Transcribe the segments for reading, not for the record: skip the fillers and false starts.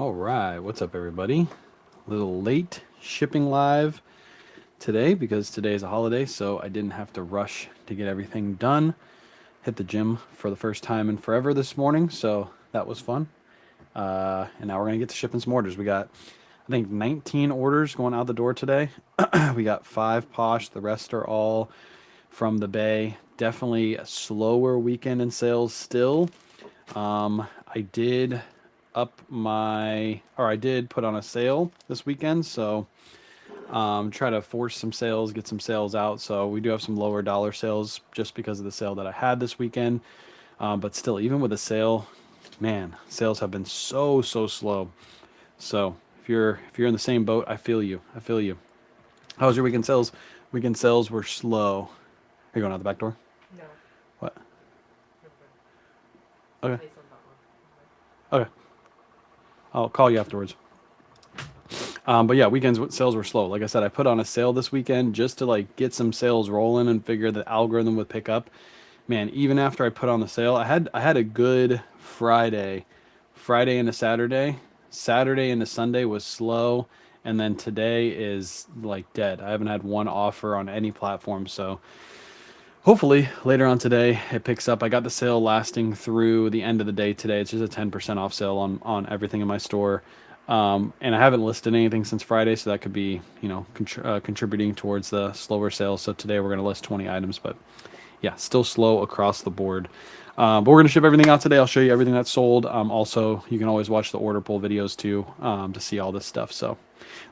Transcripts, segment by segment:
All right, what's up, everybody? A little late shipping live today because today is a holiday, so I didn't have to rush to get everything done. Hit the gym for the first time in forever this morning, so that was fun. And now we're gonna get to shipping some orders. We got, I think, 19 orders going out the door today. We got 5 Posh. The rest are all from the Bay. Definitely a slower weekend in sales still. I did I did put on a sale this weekend, so try to force some sales, get some sales out. So we do have some lower dollar sales just because of the sale that I had this weekend. But still, even with a sale, man, sales have been so slow. So if you're in the same boat, I feel you. I feel you. How was your weekend sales? Weekend sales were slow. Are you going out the back door? No, What? never mind. Okay. Based on that one. Okay. I'll call you afterwards. But yeah, weekends sales were slow. Like I said, I put on a sale this weekend just to like get some sales rolling and figure the algorithm would pick up. Man, even after I put on the sale, I had a good Friday into Saturday. Saturday into Sunday was slow, and then today is like dead. I haven't had one offer on any platform, so hopefully later on today it picks up. I got the sale lasting through the end of the day today. It's just a 10% off sale on everything in my store. And I haven't listed anything since Friday, so that could be, contributing towards the slower sales. So today we're going to list 20 items, but yeah, still slow across the board. But we're going to ship everything out today. I'll show you everything that's sold. Also, you can always watch the order pull videos too, to see all this stuff. So,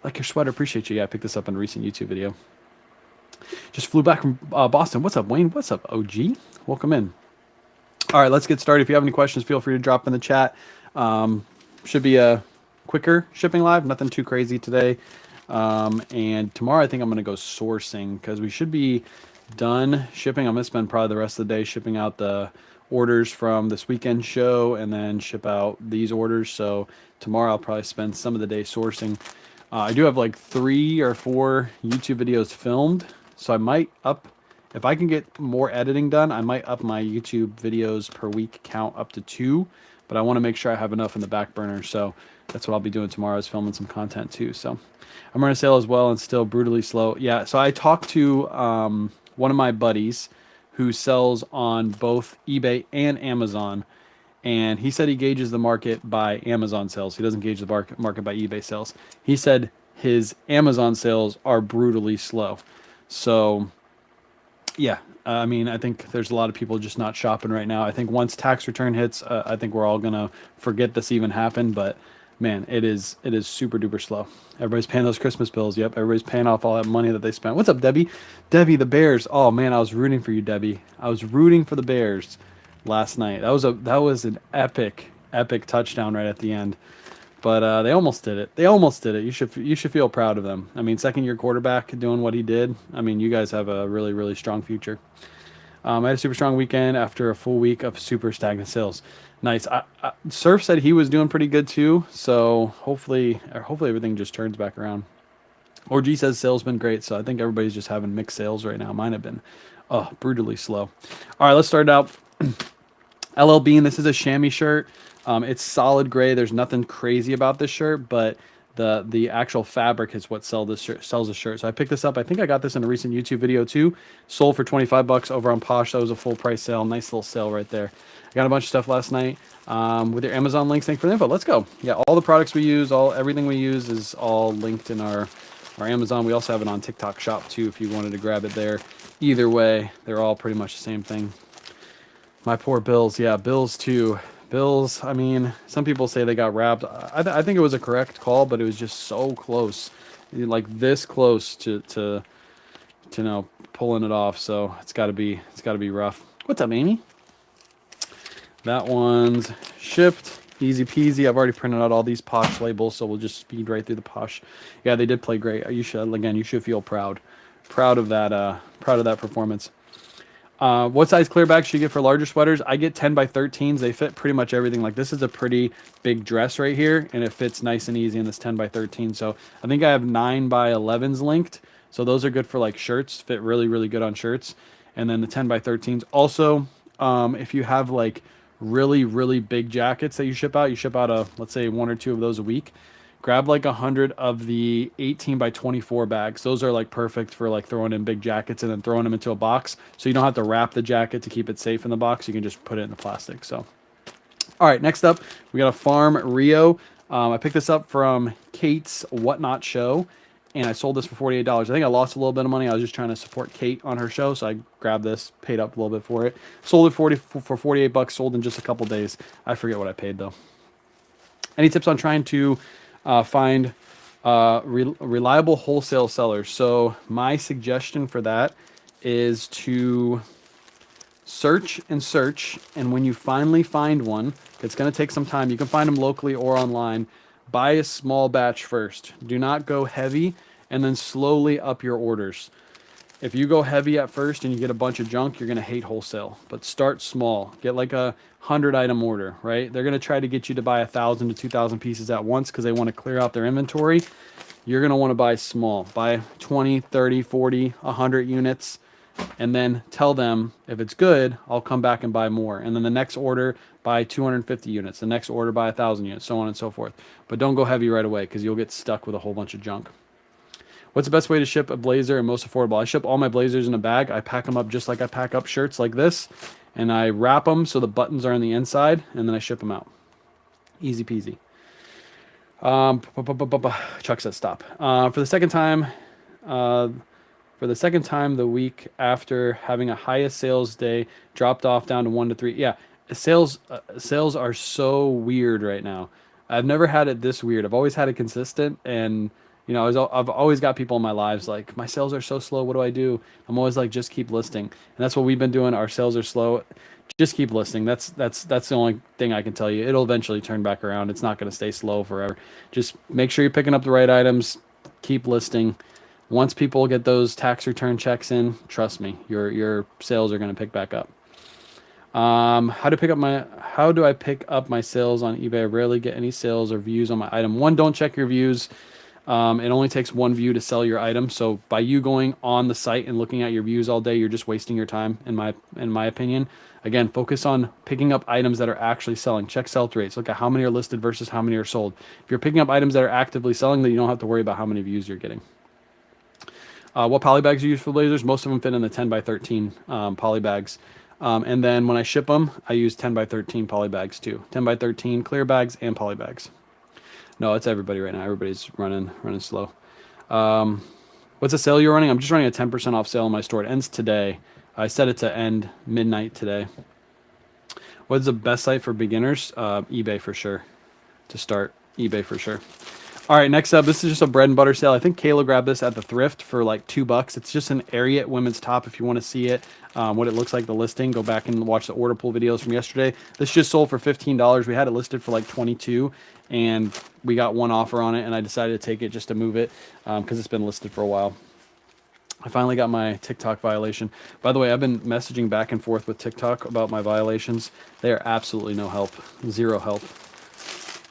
like your sweater, appreciate you. Yeah, I picked this up in a recent YouTube video. Just flew back from Boston. What's up, Wayne? What's up, OG? Welcome in. All right, let's get started. If you have any questions, feel free to drop in the chat. Should be a quicker shipping live, nothing too crazy today. And tomorrow I think I'm going to go sourcing because we should be done shipping. I'm going to spend probably the rest of the day shipping out the orders from this weekend show and then ship out these orders. So tomorrow I'll probably spend some of the day sourcing. I do have like 3 or 4 YouTube videos filmed, so I might if I can get more editing done, I might up my YouTube videos per week count up to 2, but I want to make sure I have enough in the back burner. So that's what I'll be doing tomorrow, is filming some content too. So I'm running a sale as well and still brutally slow. Yeah, so I talked to one of my buddies who sells on both eBay and Amazon, and he said he gauges the market by Amazon sales. He doesn't gauge the market by eBay sales. He said his Amazon sales are brutally slow. So yeah, I mean, I think there's a lot of people just not shopping right now. I think once tax return hits, I think we're all gonna forget this even happened. But man, it is super duper slow. Everybody's paying those Christmas bills. Yep, everybody's paying off all that money that they spent. What's up, Debbie? Debbie, the Bears. Oh man, I was rooting for you, Debbie. I was rooting for the Bears last night. That was an epic touchdown right at the end. But they almost did it. They almost did it. You should feel proud of them. I mean, second year quarterback doing what he did. I mean, you guys have a really strong future. I had a super strong weekend after a full week of super stagnant sales. Nice. Surf said he was doing pretty good too. So hopefully everything just turns back around. OG says sales been great. So I think everybody's just having mixed sales right now. Mine have been brutally slow. All right, let's start out. LL Bean, this is a chamois shirt. It's solid gray. There's nothing crazy about this shirt, but the actual fabric is what sells the shirt. So I picked this up. I think I got this in a recent YouTube video too. Sold for 25 bucks over on Posh. That was a full price sale. Nice little sale right there. I got a bunch of stuff last night with your Amazon links. Thanks for the info. Let's go. Yeah, all the products we use, everything we use is all linked in our Amazon. We also have it on TikTok Shop too if you wanted to grab it there. Either way, they're all pretty much the same thing. My poor Bills. Yeah, Bills too. Bills, I mean, some people say they got wrapped. I think it was a correct call, but it was just so close. Like this close to pulling it off. So it's gotta be rough. What's up, Amy? That one's shipped. Easy peasy. I've already printed out all these Posh labels, so we'll just speed right through the Posh. Yeah, they did play great. You should feel proud of that performance. What size clear bags should you get for larger sweaters? I get 10 by 13s. They fit pretty much everything. Like this is a pretty big dress right here, and it fits nice and easy in this 10 by 13. So I think I have 9 by 11s linked. So those are good for like shirts. Fit really good on shirts. And then the 10 by 13s. Also, if you have like really, really big jackets that you ship out. You ship out let's say 1 or 2 of those a week. Grab like 100 of the 18 by 24 bags. Those are like perfect for like throwing in big jackets and then throwing them into a box. So you don't have to wrap the jacket to keep it safe in the box. You can just put it in the plastic. So, all right, next up, we got a Farm Rio. I picked this up from Kate's Whatnot show, and I sold this for $48. I think I lost a little bit of money. I was just trying to support Kate on her show, so I grabbed this, paid up a little bit for it. Sold it for 48 bucks, sold in just a couple days. I forget what I paid though. Any tips on trying to find reliable wholesale sellers? So my suggestion for that is to search and search, and when you finally find one, it's going to take some time. You can find them locally or online. Buy a small batch first. Do not go heavy and then slowly up your orders. If you go heavy at first and you get a bunch of junk, you're going to hate wholesale. But start small. Get like a 100-item order, right? They're going to try to get you to buy 1,000 to 2,000 pieces at once because they want to clear out their inventory. You're going to want to buy small. Buy 20, 30, 40, 100 units, and then tell them if it's good, I'll come back and buy more. And then the next order, buy 250 units. The next order, buy 1,000 units, so on and so forth. But don't go heavy right away because you'll get stuck with a whole bunch of junk. What's the best way to ship a blazer and most affordable? I ship all my blazers in a bag. I pack them up just like I pack up shirts like this. And I wrap them so the buttons are on the inside. And then I ship them out. Easy peasy. Chuck says stop. For the second time the week after having a highest sales day dropped off down to 1 to 3. Yeah, sales are so weird right now. I've never had it this weird. I've always had it consistent, and you know, I've always got people in my lives like, my sales are so slow. What do I do? I'm always like, just keep listing, and that's what we've been doing. Our sales are slow. Just keep listing. That's the only thing I can tell you. It'll eventually turn back around. It's not going to stay slow forever. Just make sure you're picking up the right items. Keep listing. Once people get those tax return checks in, trust me, your sales are going to pick back up. How do I pick up my sales on eBay? I rarely get any sales or views on my item. One, don't check your views. It only takes one view to sell your item. So by you going on the site and looking at your views all day, you're just wasting your time, in my opinion. Again, focus on picking up items that are actually selling. Check sell-through rates. Look at how many are listed versus how many are sold. If you're picking up items that are actively selling, then you don't have to worry about how many views you're getting. What poly bags you use for blazers? Most of them fit in the 10 by 13 poly bags. And then when I ship them, I use 10 by 13 poly bags too. 10 by 13 clear bags and poly bags. No, it's everybody right now. Everybody's running slow. What's a sale you're running? I'm just running a 10% off sale in my store. It ends today. I set it to end midnight today. What's the best site for beginners? eBay for sure. To start, eBay for sure. All right, next up, this is just a bread and butter sale. I think Kayla grabbed this at the Thrift for like $2. It's just an Ariat women's top. If you want to see it, what it looks like, the listing, go back and watch the order pool videos from yesterday. This just sold for $15. We had it listed for like $22, and we got one offer on it, and I decided to take it just to move it because it's been listed for a while. I finally got my TikTok violation. By the way, I've been messaging back and forth with TikTok about my violations. They are absolutely no help. Zero help.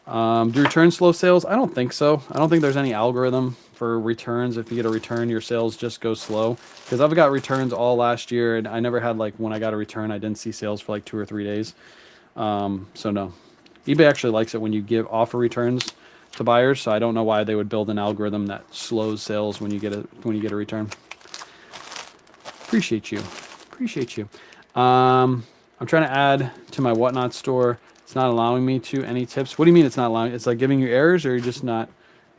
Do return slow sales? I don't think so. I don't think there's any algorithm for returns. If you get a return, your sales just go slow. Because I've got returns all last year, and I never had, like, when I got a return, I didn't see sales for like 2 or 3 days. So no. eBay actually likes it when you offer returns to buyers, so I don't know why they would build an algorithm that slows sales when you get a return. Appreciate you. I'm trying to add to my Whatnot store. It's not allowing me to. Any tips? What do you mean it's not allowing? It's like giving you errors, or you don't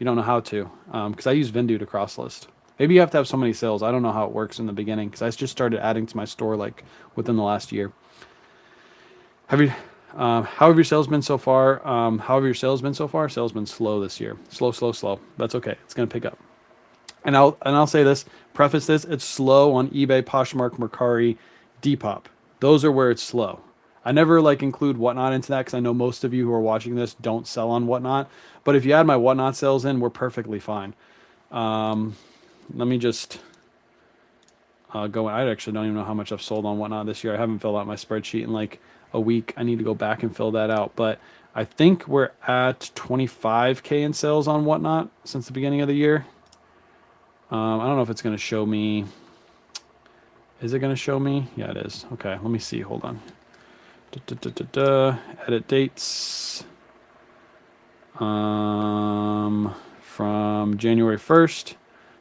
know how to? Because I use Vindu to cross-list. Maybe you have to have so many sales. I don't know how it works in the beginning because I just started adding to my store like within the last year. How have your sales been so far? Sales been slow this year. Slow. That's okay. It's gonna pick up. And I'll say this. Preface this. It's slow on eBay, Poshmark, Mercari, Depop. Those are where it's slow. I never like include Whatnot into that because I know most of you who are watching this don't sell on Whatnot. But if you add my Whatnot sales in, we're perfectly fine. Let me just go. I actually don't even know how much I've sold on Whatnot this year. I haven't filled out my spreadsheet in like a week. I need to go back and fill that out. But I think we're at 25K in sales on Whatnot since the beginning of the year. I don't know if it's going to show me. Is it going to show me? Yeah, it is. Okay, let me see. Hold on. Edit dates. From January 1st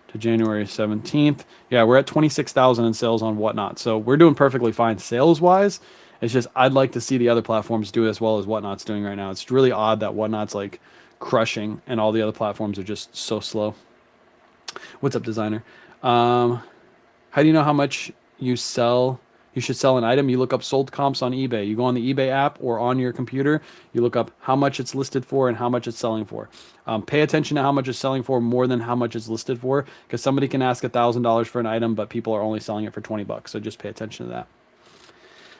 to January 17th. Yeah, we're at 26,000 in sales on Whatnot. So we're doing perfectly fine sales wise. It's just I'd like to see the other platforms do as well as Whatnot's doing right now. It's really odd that Whatnot's like crushing and all the other platforms are just so slow. What's up, designer? How do you know how much you sell? You should sell an item. You look up sold comps on eBay. You go on the eBay app or on your computer. You look up how much it's listed for and how much it's selling for. Pay attention to how much it's selling for more than how much it's listed for, because somebody can ask $1,000 for an item, but people are only selling it for 20 bucks. So just pay attention to that.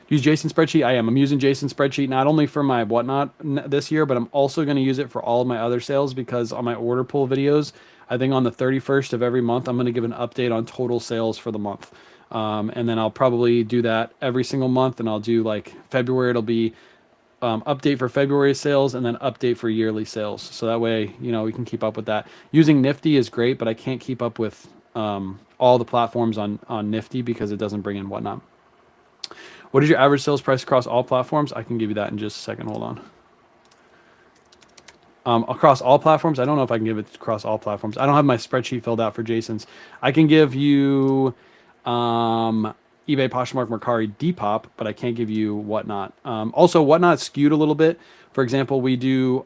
Use Jason spreadsheet. I am. I'm using Jason spreadsheet not only for my Whatnot this year, but I'm also going to use it for all of my other sales, because on my order pull videos, I think on the 31st of every month, I'm going to give an update on total sales for the month. And then I'll probably do that every single month, and I'll do like February, it'll be update for February sales and then update for yearly sales. So that way, you know, we can keep up with that. Using Nifty is great, but I can't keep up with all the platforms on Nifty because it doesn't bring in Whatnot. What is your average sales price across all platforms? I can give you that in just a second. Hold on. Across all platforms, I don't know if I can give it across all platforms. I don't have my spreadsheet filled out for Jason's. I can give you eBay, Poshmark, Mercari, Depop, but I can't give you Whatnot. Also, Whatnot skewed a little bit. For example, we do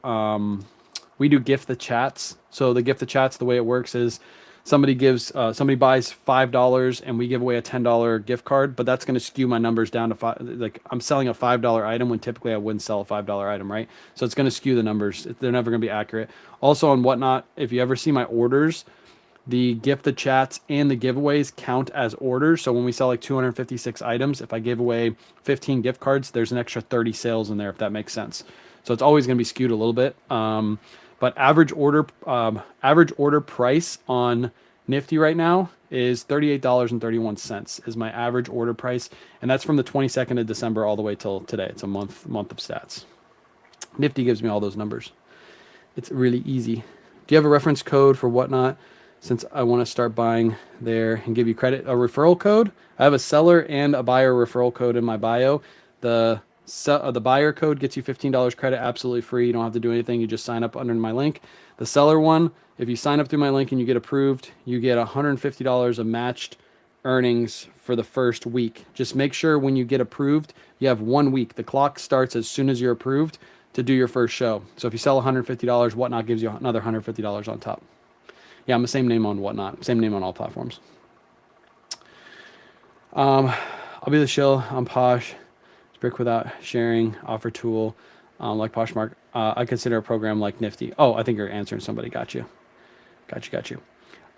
gift the chats. So the gift the chats, the way it works is somebody buys $5 and we give away a $10 gift card, but that's going to skew my numbers down to five. Like I'm selling a $5 item when typically I wouldn't sell a $5 item, right? So it's going to skew the numbers. They're never going to be accurate. Also on Whatnot, if you ever see my orders, the gift the chats and the giveaways count as orders. So when we sell like 256 items, if I give away 15 gift cards, there's an extra 30 sales in there, if that makes sense. So it's always going to be skewed a little bit. But average order price on Nifty right now is $38.31 is my average order price, and that's from the 22nd of December all the way till today. It's a month of stats. Nifty gives me all those numbers. It's really easy. Do you have a reference code for Whatnot? Since I want to start buying there and give you credit, a referral code. I have a seller and a buyer referral code in my bio. The buyer code gets you $15 credit absolutely free. You don't have to do anything. You just sign up under my link. The seller one, if you sign up through my link and you get approved, you get $150 of matched earnings for the first week. Just make sure when you get approved, you have 1 week. The clock starts as soon as you're approved to do your first show. So if you sell $150, Whatnot gives you another $150 on top. Yeah, I'm the same name on Whatnot. Same name on all platforms. I'll be the shill. I'm Posh. Brick without sharing. Offer tool like Poshmark. I consider a program like Nifty. Oh, I think you're answering somebody. Got you.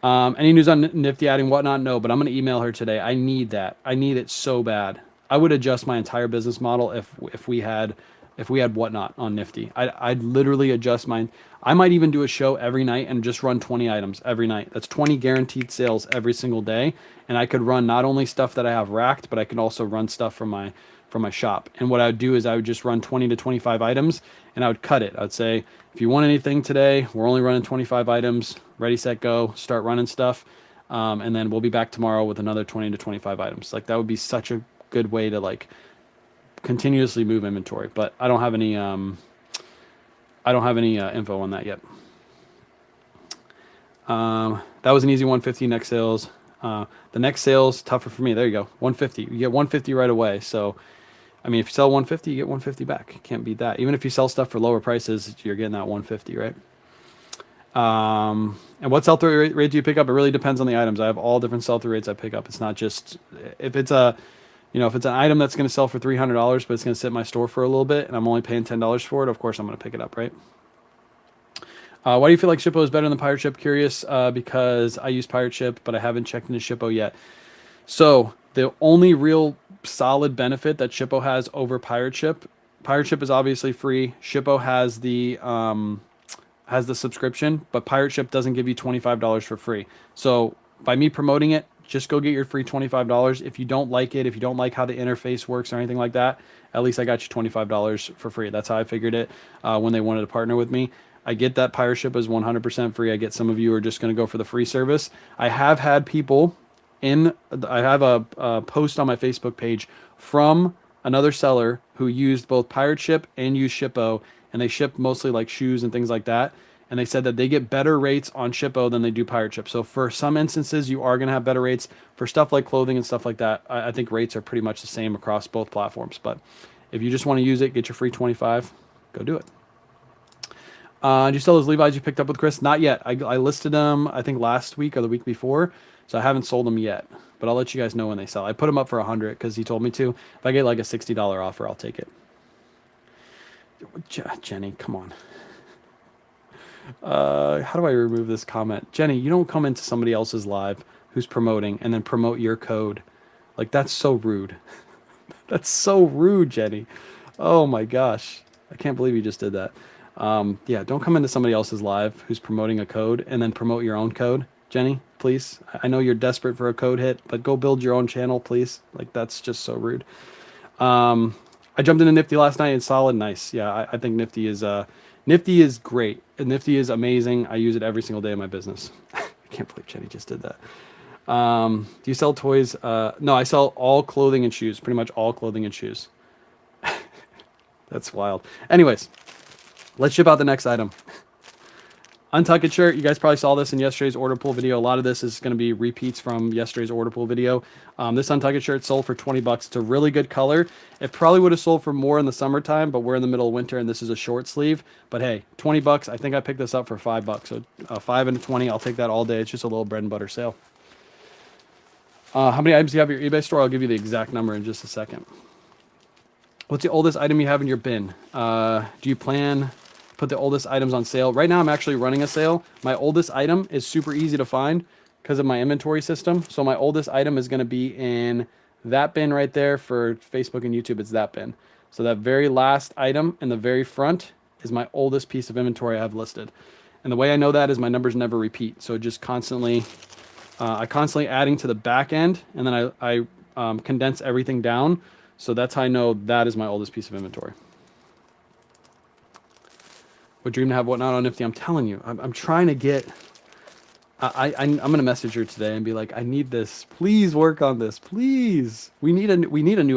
Any news on Nifty adding Whatnot? No, but I'm going to email her today. I need that. I need it so bad. I would adjust my entire business model if we had Whatnot on Nifty. I'd literally adjust mine. I might even do a show every night and just run 20 items every night. That's 20 guaranteed sales every single day. And I could run not only stuff that I have racked, but I could also run stuff from my shop. And what I would do is I would just run 20 to 25 items and I would cut it. I'd say, if you want anything today, we're only running 25 items, ready, set, go, start running stuff. And then we'll be back tomorrow with another 20 to 25 items. Like that would be such a good way to like continuously move inventory, but I don't have any info on that yet. That was an easy 150 next sales. The next sales tougher for me. There you go. 150. You get 150 right away. So, I mean, if you sell 150, you get 150 back. Can't beat that. Even if you sell stuff for lower prices, you're getting that 150, right? And what sell-through rate do you pick up? It really depends on the items. I have all different sell-through rates I pick up. It's not just if it's an item that's going to sell for $300, but it's going to sit in my store for a little bit, and I'm only paying $10 for it, of course I'm going to pick it up, right? Why do you feel like Shippo is better than Pirate Ship? Curious, because I use Pirate Ship, but I haven't checked into Shippo yet. So the only real solid benefit that Shippo has over Pirate Ship is obviously free. Shippo has the subscription, but Pirate Ship doesn't give you $25 for free. So by me promoting it, just go get your free $25. If you don't like it, if you don't like how the interface works or anything like that, at least I got you $25 for free. That's how I figured it when they wanted to partner with me. I get that Pirate Ship is 100% free. I get some of you are just going to go for the free service. I have had people I have a post on my Facebook page from another seller who used both Pirate Ship and used Shippo, and they ship mostly like shoes and things like that. And they said that they get better rates on Shippo than they do Pirate Ship. So for some instances, you are going to have better rates. For stuff like clothing and stuff like that, I think rates are pretty much the same across both platforms. But if you just want to use it, get your free 25, go do it. Do you sell those Levi's you picked up with Chris? Not yet. I listed them, I think, last week or the week before. So I haven't sold them yet. But I'll let you guys know when they sell. I put them up for 100 because he told me to. If I get like a $60 offer, I'll take it. Jenny, come on. How do I remove this comment? Jenny, you don't come into somebody else's live who's promoting and then promote your code. Like, that's so rude. That's so rude, Jenny. Oh my gosh. I can't believe you just did that. Yeah, don't come into somebody else's live who's promoting a code and then promote your own code. Jenny, please. I know you're desperate for a code hit, but go build your own channel, please. Like, that's just so rude. I jumped into Nifty last night. It's solid. Nice. Yeah, I think Nifty is great. And Nifty is amazing. I use it every single day in my business. I can't believe Jenny just did that. Do you sell toys? No, I sell all clothing and shoes. Pretty much all clothing and shoes. That's wild. Anyways, let's ship out the next item. Untuck It shirt. You guys probably saw this in yesterday's order pool video. A lot of this is going to be repeats from yesterday's order pool video. This Untuck It shirt sold for 20 bucks. It's a really good color. It probably would have sold for more in the summertime, but we're in the middle of winter and this is a short sleeve. But hey, 20 bucks. I think I picked this up for 5 bucks. So 5 and 20. I'll take that all day. It's just a little bread and butter sale. How many items do you have at your eBay store? I'll give you the exact number in just a second. What's the oldest item you have in your bin? Do you plan put the oldest items on sale? Right now, I'm actually running a sale. My oldest item is super easy to find because of my inventory system. So my oldest item is going to be in that bin right there. For Facebook and YouTube, it's that bin. So that very last item in the very front is my oldest piece of inventory I have listed. And the way I know that is my numbers never repeat. So just constantly, I constantly adding to the back end, and then I condense everything down. So that's how I know that is my oldest piece of inventory. What dream to have whatnot on Nifty? I'm telling you, I'm trying to get. I'm gonna message her today and be like, I need this. Please work on this. Please. We need a new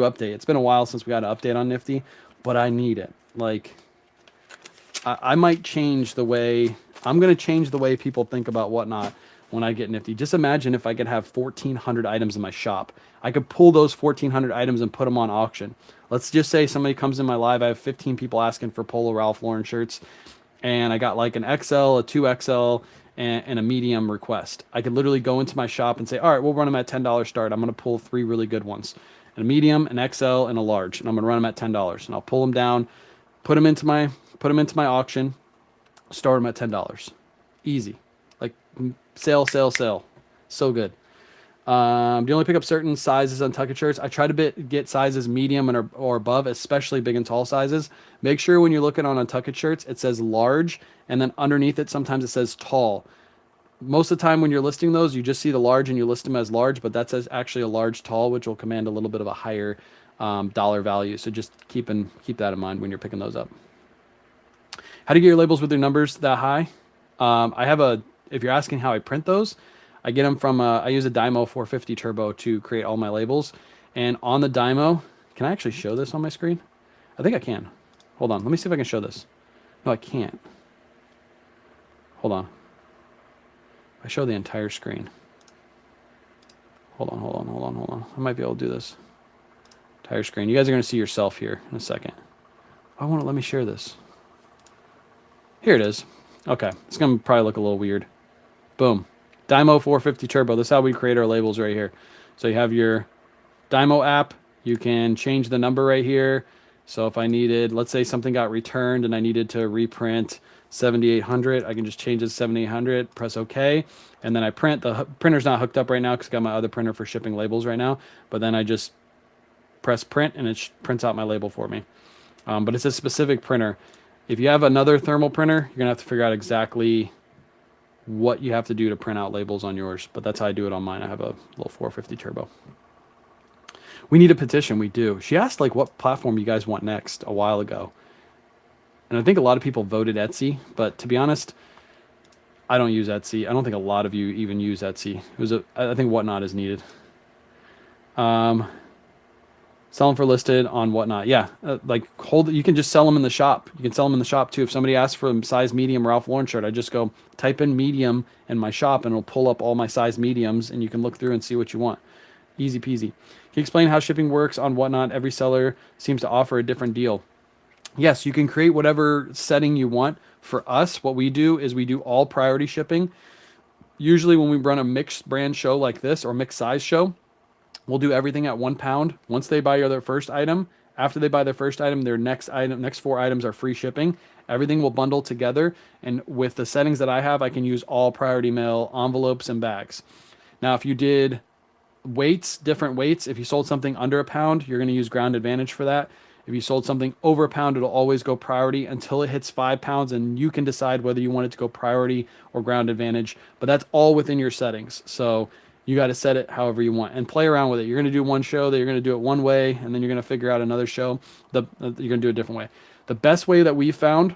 update. It's been a while since we got an update on Nifty, but I need it. Like, I might change the way. I'm gonna change the way people think about whatnot when I get Nifty. Just imagine if I could have 1,400 items in my shop. I could pull those 1,400 items and put them on auction. Let's just say somebody comes in my live. I have 15 people asking for Polo Ralph Lauren shirts, and I got like an XL, a 2XL, and a medium request. I could literally go into my shop and say, all right, we'll run them at $10 start. I'm going to pull 3 really good ones, a medium, an XL, and a large, and I'm going to run them at $10. And I'll pull them down, put them into my auction, start them at $10. Easy. Like, sale. So good. Do you only pick up certain sizes on Tuck It shirts? I try to get sizes medium or above, especially big and tall sizes. Make sure when you're looking on Tuck It shirts, it says large, and then underneath it, sometimes it says tall. Most of the time when you're listing those, you just see the large and you list them as large, but that says actually a large tall, which will command a little bit of a higher dollar value. So just keep that in mind when you're picking those up. How do you get your labels with your numbers that high? If you're asking how I print those, I get them from, I use a Dymo 450 Turbo to create all my labels. And on the Dymo, can I actually show this on my screen? I think I can. Hold on. Let me see if I can show this. No, I can't. Hold on. I show the entire screen. Hold on. I might be able to do this. Entire screen. You guys are going to see yourself here in a second. Why won't it let me share this? Here it is. Okay. It's going to probably look a little weird. Boom. Dymo 450 Turbo. This is how we create our labels right here. So you have your Dymo app. You can change the number right here. So if I needed, let's say something got returned and I needed to reprint 7800, I can just change it to 7800, press OK, and then I print. The printer's not hooked up right now because I got my other printer for shipping labels right now. But then I just press print and it prints out my label for me. But it's a specific printer. If you have another thermal printer, you're going to have to figure out exactly what you have to do to print out labels on yours, but that's how I do it on mine. I have a little 450 Turbo. We need a petition. We do. She asked like what platform you guys want next a while ago, and I think a lot of people voted Etsy, but to be honest, I don't use Etsy. I don't think a lot of you even use Etsy. I think Whatnot is needed. Sell them for listed on Whatnot. Yeah, like you can just sell them in the shop. You can sell them in the shop too. If somebody asks for a size medium Ralph Lauren shirt, I just go type in medium in my shop and it'll pull up all my size mediums and you can look through and see what you want. Easy peasy. Can you explain how shipping works on Whatnot? Every seller seems to offer a different deal. Yes, you can create whatever setting you want. For us, what we do is we do all priority shipping. Usually when we run a mixed brand show like this or mixed size show, we'll do everything at £1. Once they buy their first item, after they buy their first item, their next 4 items are free shipping. Everything will bundle together. And with the settings that I have, I can use all priority mail, envelopes, and bags. Now, if you did weights, different weights, if you sold something under a pound, you're going to use Ground Advantage for that. If you sold something over a pound, it'll always go priority until it hits 5 pounds, and you can decide whether you want it to go priority or Ground Advantage. But that's all within your settings. So you got to set it however you want and play around with it. You're going to do one show that you're going to do it one way, and then you're going to figure out another show that you're going to do a different way. The best way that we found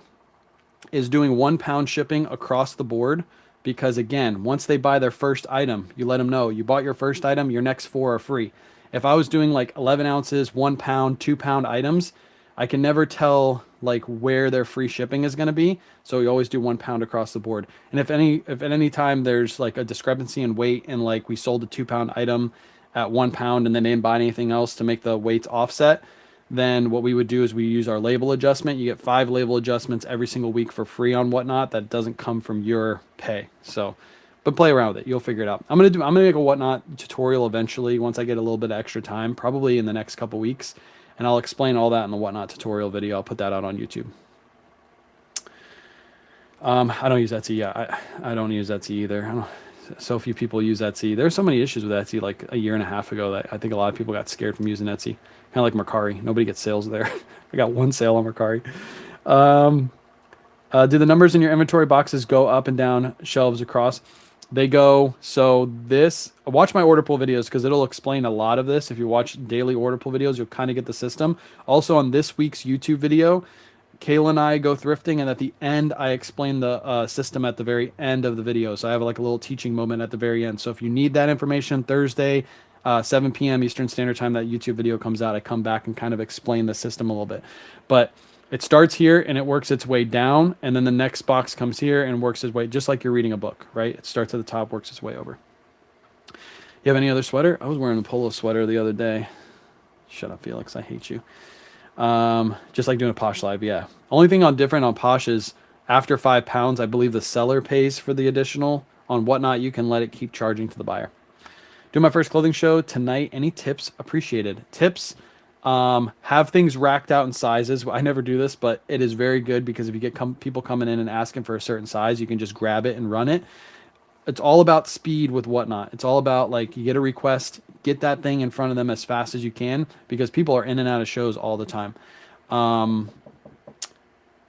is doing £1 shipping across the board. Because again, once they buy their first item, you let them know you bought your first item, your next 4 are free. If I was doing like 11 ounces, 1 pound, 2 pound items, I can never tell like where their free shipping is going to be. So we always do 1 pound across the board. And if at any time there's like a discrepancy in weight and like we sold a 2 pound item at 1 pound and then they didn't buy anything else to make the weights offset, then what we would do is we use our label adjustment. You get 5 label adjustments every single week for free on Whatnot. That doesn't come from your pay. So, but play around with it. You'll figure it out. I'm gonna make a Whatnot tutorial eventually once I get a little bit of extra time, probably in the next couple weeks, and I'll explain all that in the Whatnot tutorial video. I'll put that out on YouTube. I don't use Etsy. Yeah, I don't use Etsy either. So few people use Etsy. There's so many issues with Etsy like a year and a half ago that I think a lot of people got scared from using Etsy. Kind of like Mercari. Nobody gets sales there. I got 1 sale on Mercari. Do the numbers in your inventory boxes go up and down shelves across? They go, so this, watch my order pull videos because it'll explain a lot of this. If you watch daily order pull videos, you'll kind of get the system. Also on this week's YouTube video, Kayla and I go thrifting, and at the end, I explain the system at the very end of the video. So I have like a little teaching moment at the very end. So if you need that information, Thursday, 7 p.m. Eastern Standard Time, that YouTube video comes out. I come back and kind of explain the system a little bit. But it starts here and it works its way down, and then the next box comes here and works its way, just like you're reading a book, right? It starts at the top, works its way over. You have any other sweater? I was wearing a polo sweater the other day. Shut up, Felix. I hate you. Just like doing a Posh live, yeah. Only thing different on Posh is after 5 pounds, I believe the seller pays for the additional. On Whatnot, you can let it keep charging to the buyer. Do my first clothing show tonight. Any tips? Appreciated. Tips, have things racked out in sizes. I never do this, but it is very good because if you get people coming in and asking for a certain size, you can just grab it and run it. It's all about speed with Whatnot. It's all about like you get a request, get that thing in front of them as fast as you can because people are in and out of shows all the time.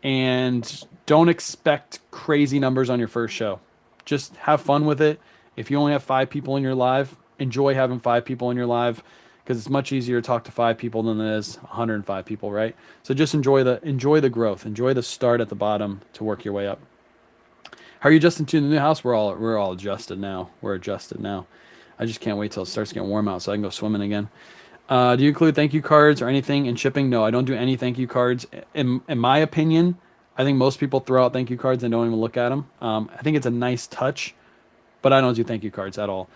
And don't expect crazy numbers on your first show. Just have fun with it. If you only have 5 people in your live, enjoy having 5 people in your live because it's much easier to talk to 5 people than it is 105 people, right? So just enjoy the growth. Enjoy the start at the bottom to work your way up. How are you adjusting to the new house? We're all adjusted now. We're adjusted now. I just can't wait till it starts getting warm out so I can go swimming again. Do you include thank you cards or anything in shipping? No, I don't do any thank you cards. In my opinion, I think most people throw out thank you cards and don't even look at them. I think it's a nice touch, but I don't do thank you cards at all.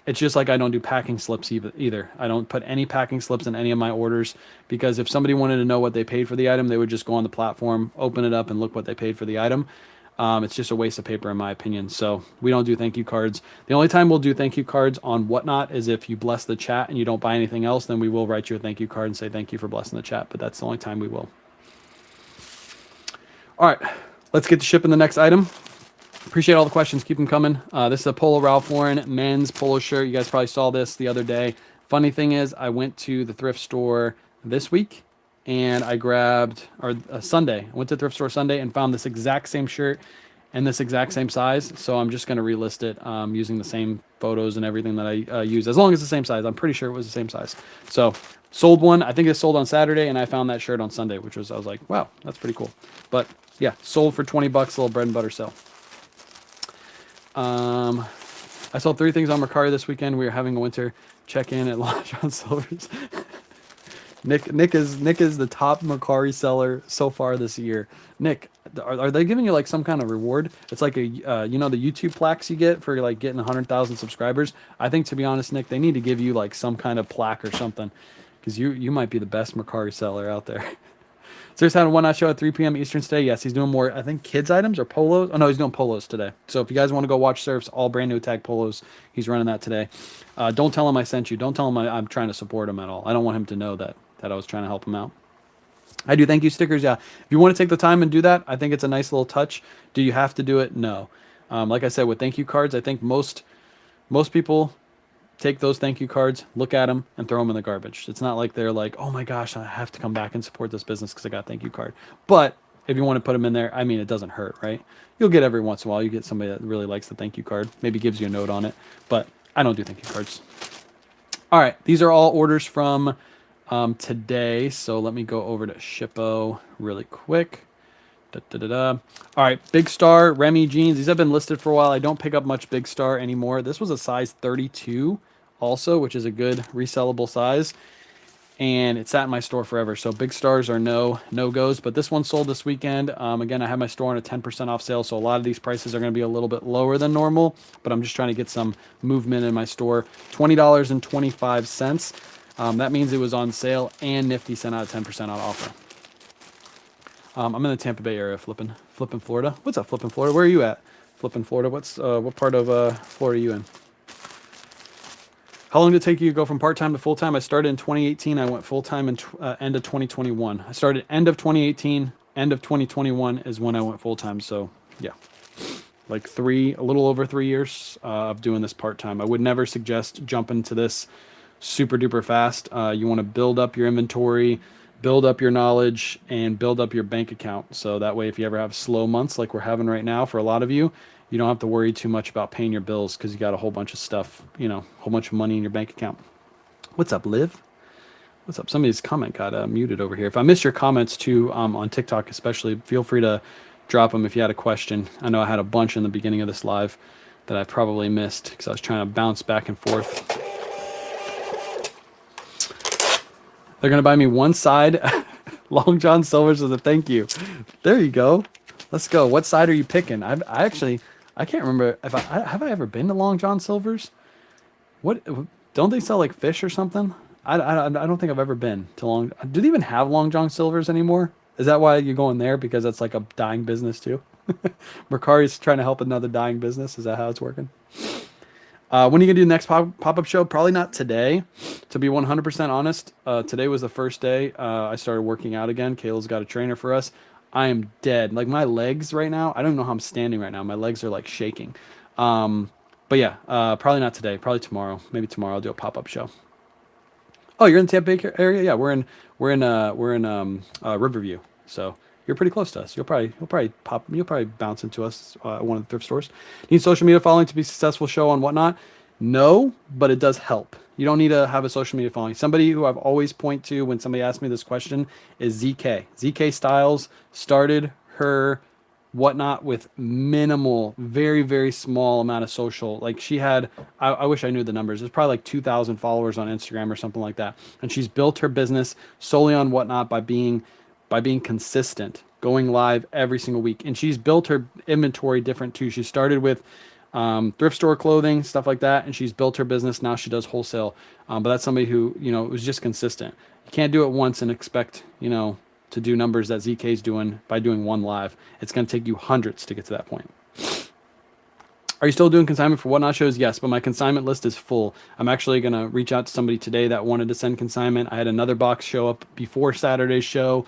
It's just like I don't do packing slips either. I don't put any packing slips in any of my orders because if somebody wanted to know what they paid for the item, they would just go on the platform, open it up, and look what they paid for the item. It's just a waste of paper in my opinion. So we don't do thank you cards. The only time we'll do thank you cards on Whatnot is if you bless the chat and you don't buy anything else, then we will write you a thank you card and say thank you for blessing the chat. But that's the only time we will. All right, let's get to shipping the next item. Appreciate all the questions. Keep them coming. This is a Polo Ralph Lauren men's polo shirt. You guys probably saw this the other day. Funny thing is I went to the thrift store this week and I grabbed, Sunday. I went to the thrift store Sunday and found this exact same shirt and this exact same size. So I'm just going to relist it using the same photos and everything that I use, as long as it's the same size. I'm pretty sure it was the same size. So sold one. I think it sold on Saturday and I found that shirt on Sunday, I was like, wow, that's pretty cool. But yeah, sold for 20 bucks, a little bread and butter sale. I sold 3 things on Mercari this weekend. We were having a winter check-in at Long John Silver's. Nick is the top Mercari seller so far this year. Nick, are they giving you like some kind of reward? It's like a you know, the YouTube plaques you get for like getting 100,000 subscribers. I think, to be honest, Nick, they need to give you like some kind of plaque or something, because you might be the best Mercari seller out there. Serious had a one night show at 3 p.m. Eastern today. Yes, he's doing more, I think, kids items or polos. Oh no, he's doing polos today. So if you guys want to go watch Surf's all brand new tag polos, he's running that today. Don't tell him I sent you. Don't tell him I'm trying to support him at all. I don't want him to know that I was trying to help him out. I do thank you stickers. Yeah, if you want to take the time and do that, I think it's a nice little touch. Do you have to do it? No. Like I said, with thank you cards, I think most people take those thank you cards, look at them, and throw them in the garbage. It's not like they're like, oh my gosh, I have to come back and support this business because I got a thank you card. But if you want to put them in there, I mean, it doesn't hurt, right? You'll get every once in a while, you get somebody that really likes the thank you card, maybe gives you a note on it, but I don't do thank you cards. All right, these are all orders from today. So let me go over to Shippo really quick. All right, Big Star, Remy jeans. These have been listed for a while. I don't pick up much Big Star anymore. This was a size 32 also, which is a good resellable size. And it sat in my store forever. So Big Stars are no-goes. But this one sold this weekend. Again, I have my store on a 10% off sale. So a lot of these prices are going to be a little bit lower than normal. But I'm just trying to get some movement in my store. $20.25. That means it was on sale and Nifty sent out a 10% out offer. I'm in the Tampa Bay area, flipping Florida. What's up, flipping Florida? Where are you at? Flipping Florida. What part of Florida are you in? How long did it take you to go from part-time to full-time? I started in 2018. I went full-time in end of 2021. I started end of 2018. End of 2021 is when I went full-time. So yeah, like a little over 3 years of doing this part-time. I would never suggest jumping to this super duper fast. You want to build up your inventory, build up your knowledge, and build up your bank account. So that way, if you ever have slow months like we're having right now for a lot of you, you don't have to worry too much about paying your bills because you got a whole bunch of stuff, you know, a whole bunch of money in your bank account. What's up, Liv? What's up? Somebody's comment got muted over here. If I missed your comments too, on TikTok especially, feel free to drop them if you had a question. I know I had a bunch in the beginning of this live that I probably missed because I was trying to bounce back and forth. They're going to buy me one side Long John Silver's as a thank you. There you go. Let's go. What side are you picking? I can't remember if have I ever been to Long John Silver's? What, don't they sell like fish or something? I don't think I've ever been to Long. Do they even have Long John Silver's anymore? Is that why you're going there? Because that's like a dying business too? Mercari's trying to help another dying business. Is that how it's working? When are you going to do the next pop-up show? Probably not today, to be 100% honest. Today was the first day I started working out again. Kayla's got a trainer for us. I am dead. Like my legs right now, I don't know how I'm standing right now. My legs are like shaking. But yeah, probably not today. Probably tomorrow. Maybe tomorrow I'll do a pop-up show. Oh, you're in the Tampa Bay area? Yeah, we're in Riverview. So you're pretty close to us. You'll probably bounce into us at one of the thrift stores. Need social media following to be a successful show on Whatnot? No, but it does help. You don't need to have a social media following. Somebody who I've always point to when somebody asks me this question is ZK. ZK Styles started her Whatnot with minimal, very, very small amount of social. Like she had, I wish I knew the numbers. It's probably like 2,000 followers on Instagram or something like that. And she's built her business solely on Whatnot by being consistent, going live every single week. And she's built her inventory different too. She started with thrift store clothing, stuff like that, and she's built her business. Now she does wholesale. But that's somebody who, you know, was just consistent. You can't do it once and expect, you know, to do numbers that ZK's doing by doing one live. It's going to take you hundreds to get to that point. Are you still doing consignment for Whatnot shows? Yes, but my consignment list is full. I'm actually going to reach out to somebody today that wanted to send consignment. I had another box show up before Saturday's show,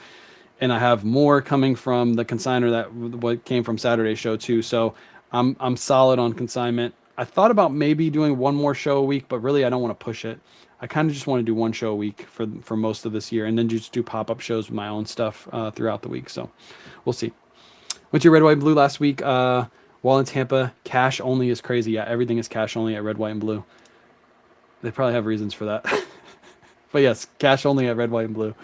and I have more coming from the consignor that what came from Saturday's show too. So I'm solid on consignment. I thought about maybe doing one more show a week, but really I don't want to push it. I kind of just want to do one show a week for most of this year, and then just do pop-up shows with my own stuff throughout the week. So we'll see. Went to Red, White, and Blue last week. While in Tampa, cash only is crazy. Yeah, everything is cash only at Red, White, and Blue. They probably have reasons for that. But yes, cash only at Red, White, and Blue.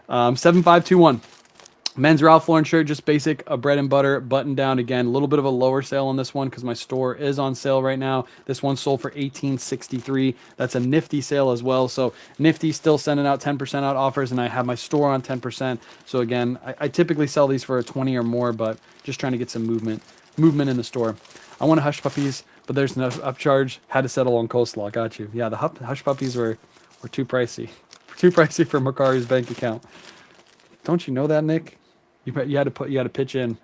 7521. Men's Ralph Lauren shirt, just basic, a bread and butter button down. Again, a little bit of a lower sale on this one because my store is on sale right now. This one sold for $18.63. That's a nifty sale as well. So Nifty still sending out 10% out offers, and I have my store on 10%. So again, I typically sell these for a 20 or more, but just trying to get some movement in the store. I want Hush Puppies, but there's no upcharge. Had to settle on coleslaw. Got you. Yeah, the Hush Puppies were too pricey. Too pricey for Macari's bank account. Don't you know that, Nick? You had to pitch in.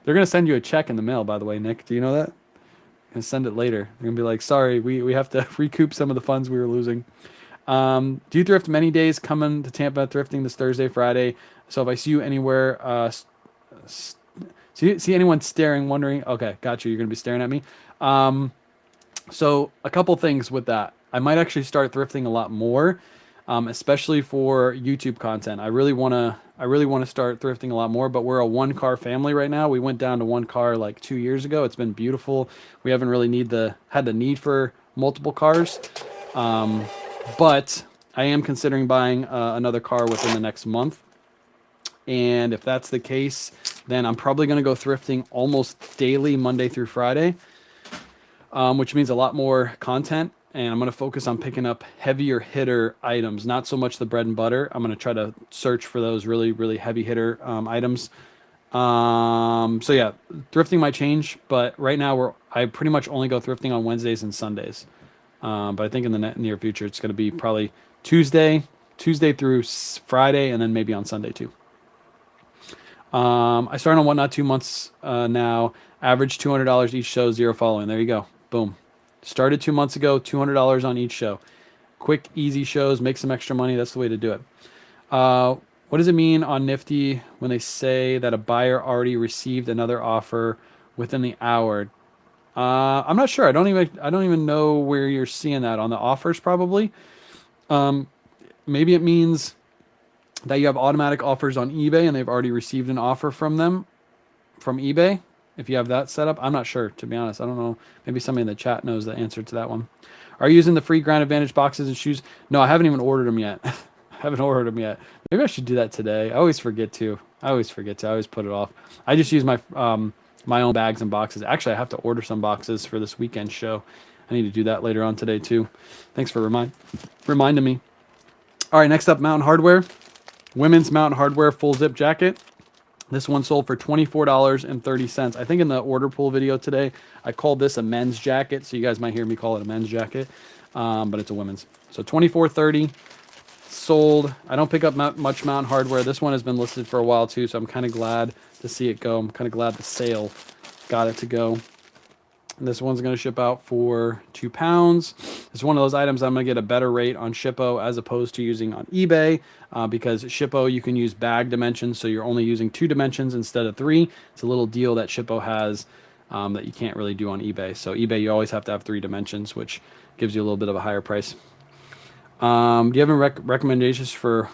They're gonna send you a check in the mail, by the way, Nick. Do you know that? And send it later. They're gonna be like, sorry, we have to recoup some of the funds we were losing. Do you thrift many days? Coming to Tampa thrifting this Thursday, Friday. So if I see you anywhere, see anyone staring, wondering. Okay, got you. You're gonna be staring at me. So a couple things with that. I might actually start thrifting a lot more, especially for YouTube content. I really want to start thrifting a lot more, but we're a one car family right now. We went down to one car like 2 years ago. It's been beautiful. We haven't really had the need for multiple cars. But I am considering buying another car within the next month. And if that's the case, then I'm probably going to go thrifting almost daily, Monday through Friday, which means a lot more content. And I'm going to focus on picking up heavier hitter items, not so much the bread and butter. I'm going to try to search for those really, really heavy hitter items. So yeah, thrifting might change, but right now I pretty much only go thrifting on Wednesdays and Sundays. But I think in the near future, it's going to be probably Tuesday through Friday, and then maybe on Sunday too. I started on Whatnot 2 months now. Average $200 each show, 0 following. There you go. Boom. Started 2 months ago, $200 on each show. Quick, easy shows, make some extra money. That's the way to do it. What does it mean on Nifty when they say that a buyer already received another offer within the hour? I'm not sure. I don't even know where you're seeing that on the offers. Probably. Maybe it means that you have automatic offers on eBay and they've already received an offer from eBay. If you have that set up, I'm not sure, to be honest. I don't know. Maybe somebody in the chat knows the answer to that one. Are you using the free Grand Advantage boxes and shoes? No, I haven't even ordered them yet. Maybe I should do that today. I always forget to. I always put it off. I just use my my own bags and boxes. Actually, I have to order some boxes for this weekend show. I need to do that later on today too. Thanks for reminding me. All right, next up, Mountain Hardwear. Women's Mountain Hardwear full zip jacket. This one sold for $24.30. I think in the order pool video today, I called this a men's jacket. So you guys might hear me call it a men's jacket, but it's a women's. So $24.30 sold. I don't pick up much Mountain Hardwear. This one has been listed for a while too, so I'm kind of glad to see it go. I'm kind of glad the sale got it to go. And this one's going to ship out for £2. It's one of those items I'm going to get a better rate on Shippo as opposed to using on eBay, because Shippo you can use bag dimensions, so you're only using 2 dimensions instead of 3. It's a little deal that Shippo has that you can't really do on eBay. So eBay you always have to have 3 dimensions, which gives you a little bit of a higher price. Do you have any recommendations for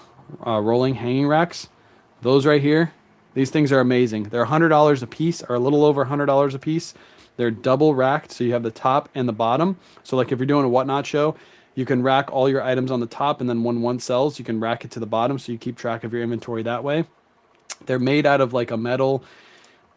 rolling hanging racks? Those right here, these things are amazing. They're $100 a piece, or a little over $100 a piece. They're double racked, so you have the top and the bottom. So like if you're doing a Whatnot show, you can rack all your items on the top, and then when one sells, you can rack it to the bottom, so you keep track of your inventory that way. They're made out of like a metal.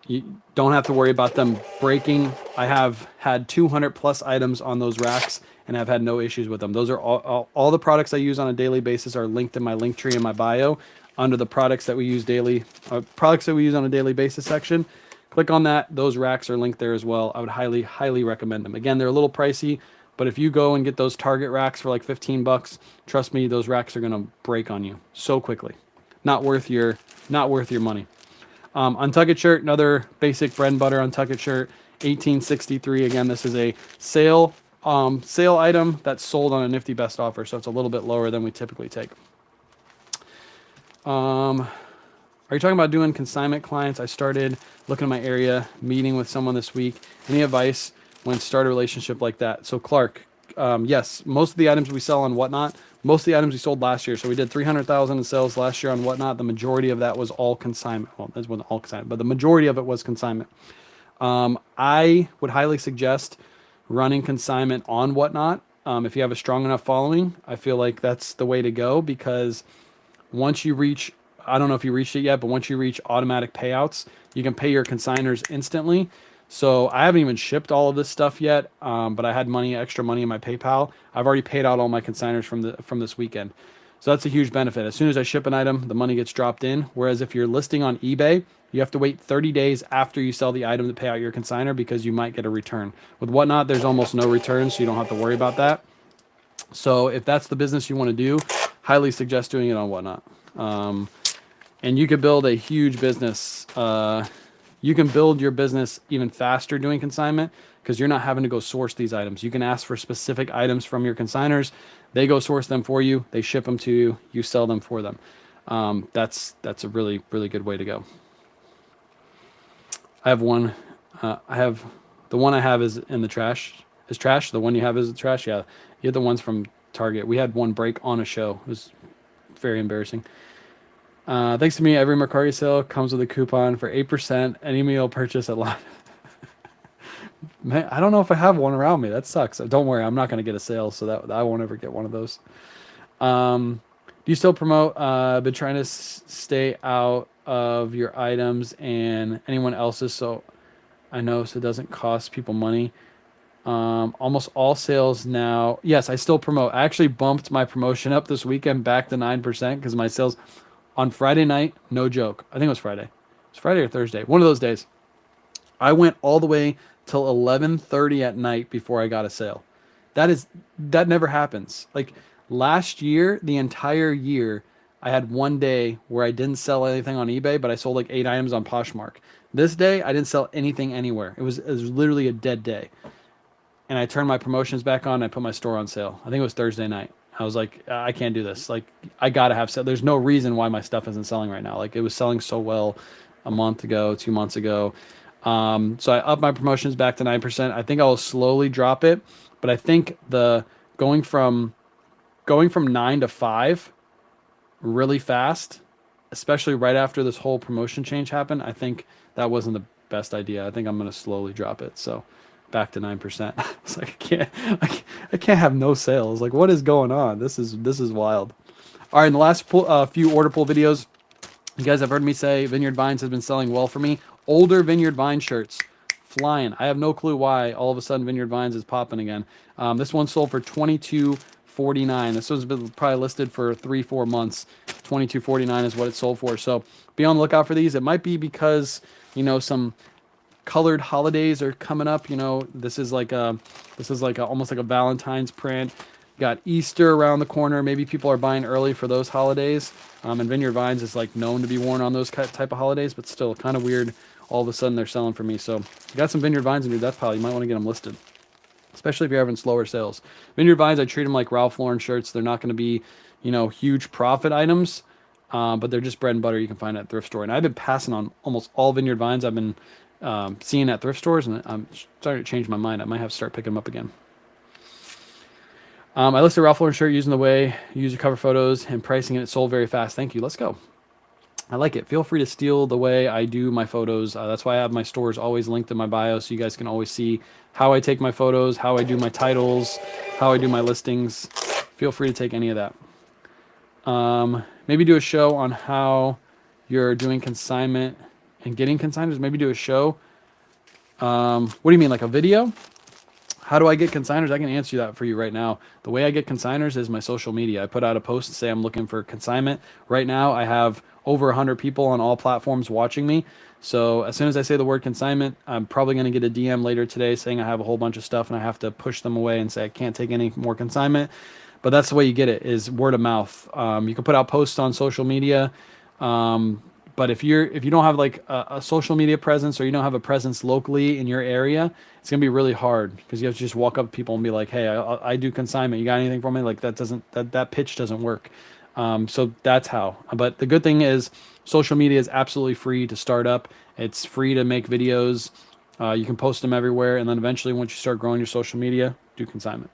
You don't have to worry about them breaking. I have had 200 plus items on those racks, and I've had no issues with them. Those are all the products I use on a daily basis are linked in my link tree in my bio under the products that we use on a daily basis section. Click on that. Those racks are linked there as well. I would highly, highly recommend them. Again, they're a little pricey, but if you go and get those Target racks for like 15 bucks, trust me, those racks are going to break on you so quickly. Not worth your money. Untucked shirt, another basic bread and butter untucked shirt, $18.63. Again, this is a sale item that's sold on a Nifty Best Offer, so it's a little bit lower than we typically take. Are you talking about doing consignment clients? I started looking at my area, meeting with someone this week. Any advice when start a relationship like that? So Clark, yes, most of the items we sell on Whatnot, most of the items we sold last year. So we did 300,000 in sales last year on Whatnot. The majority of that was all consignment. Well, this wasn't all consignment, but the majority of it was consignment. I would highly suggest running consignment on Whatnot. If you have a strong enough following, I feel like that's the way to go, because once you reach I don't know if you reached it yet, but once you reach automatic payouts, you can pay your consigners instantly. So I haven't even shipped all of this stuff yet, but I had extra money in my PayPal. I've already paid out all my consigners from this weekend. So that's a huge benefit. As soon as I ship an item, the money gets dropped in. Whereas if you're listing on eBay, you have to wait 30 days after you sell the item to pay out your consigner because you might get a return. With Whatnot, there's almost no returns, so you don't have to worry about that. So if that's the business you want to do, highly suggest doing it on Whatnot. And you could build a huge business. You can build your business even faster doing consignment because you're not having to go source these items. You can ask for specific items from your consigners. They go source them for you. They ship them to you. You sell them for them. That's a really, really good way to go. I have one. The one I have is in the trash. Is trash. The one you have is the trash. Yeah, you had the ones from Target. We had one break on a show. It was very embarrassing. Thanks to me, every Mercari sale comes with a coupon for 8%. Any meal purchase at lot. Man, I don't know if I have one around me. That sucks. Don't worry, I'm not going to get a sale, so that I won't ever get one of those. Do you still promote? I've been trying to stay out of your items and anyone else's, so I know so it doesn't cost people money. Almost all sales now. Yes, I still promote. I actually bumped my promotion up this weekend back to 9% because my sales on Friday night, no joke. I think it was Friday. It was Friday or Thursday. One of those days. I went all the way till 11:30 at night before I got a sale. That never happens. Like last year, the entire year, I had one day where I didn't sell anything on eBay, but I sold like 8 items on Poshmark. This day, I didn't sell anything anywhere. It was literally a dead day. And I turned my promotions back on. And I put my store on sale. I think it was Thursday night. I was like, I can't do this. Like, I gotta have sale. There's no reason why my stuff isn't selling right now. Like, it was selling so well a month ago, 2 months ago. So I upped my promotions back to 9%. I think I will slowly drop it, but I think going from 9 to 5 really fast, especially right after this whole promotion change happened, I think that wasn't the best idea. I think I'm gonna slowly drop it. So back to 9%. It's like I can't have no sales. Like, what is going on? This is wild. All right, in the last few order pull videos, you guys have heard me say Vineyard Vines has been selling well for me. Older Vineyard Vine shirts flying. I have no clue why all of a sudden Vineyard Vines is popping again. This one sold for $22.49. This was probably listed for 3-4 months. $22.49 is what it sold for. So be on the lookout for these. It might be because some colored holidays are coming up. This is like almost like a Valentine's print. Got Easter around the corner. Maybe people are buying early for those holidays. And Vineyard Vines is like known to be worn on those type of holidays, but still kind of weird. All of a sudden they're selling for me. So if you got some Vineyard Vines in your death pile, you might want to get them listed, especially if you're having slower sales. Vineyard Vines, I treat them like Ralph Lauren shirts. They're not going to be, huge profit items, but they're just bread and butter you can find at thrift store. And I've been passing on almost all Vineyard Vines I've been seeing at thrift stores, and I'm starting to change my mind. I might have to start picking them up again. I listed a Ralph Lauren shirt using the way you use your cover photos and pricing, and it sold very fast. Thank you. Let's go. I like it. Feel free to steal the way I do my photos. That's why I have my stores always linked in my bio, so you guys can always see how I take my photos, how I do my titles, how I do my listings. Feel free to take any of that. Maybe do a show on how you're doing consignment and getting consigners. Maybe do a show. What do you mean, like a video? How do I get consigners? I can answer that for you right now. The way I get consigners is my social media. I put out a post and say I'm looking for consignment. Right now, I have over 100 people on all platforms watching me. So as soon as I say the word consignment, I'm probably going to get a DM later today saying I have a whole bunch of stuff and I have to push them away and say I can't take any more consignment. But that's the way you get it, is word of mouth. You can put out posts on social media. But if you don't have like a social media presence, or you don't have a presence locally in your area, it's gonna be really hard because you have to just walk up to people and be like, "Hey, I do consignment. You got anything for me?" Like that pitch doesn't work. So that's how. But the good thing is, social media is absolutely free to start up. It's free to make videos. You can post them everywhere, and then eventually, once you start growing your social media, do consignment.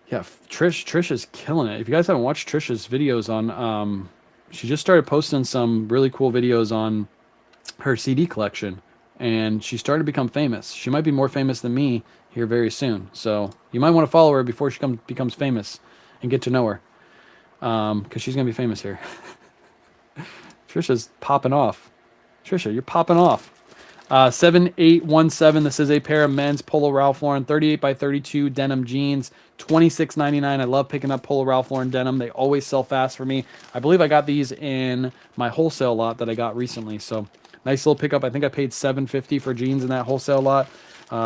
Yeah, Trish is killing it. If you guys haven't watched Trish's videos on, she just started posting some really cool videos on her CD collection, and she started to become famous. She might be more famous than me here very soon. So you might want to follow her before she becomes famous and get to know her, because she's going to be famous here. Trisha's popping off. Trisha, you're popping off. 7817. This is a pair of men's Polo Ralph Lauren 38 by 32 denim jeans. $26.99. I love picking up Polo Ralph Lauren denim. They always sell fast for me. I believe I got these in my wholesale lot that I got recently. So nice little pickup. I think I paid $7.50 for jeans in that wholesale lot.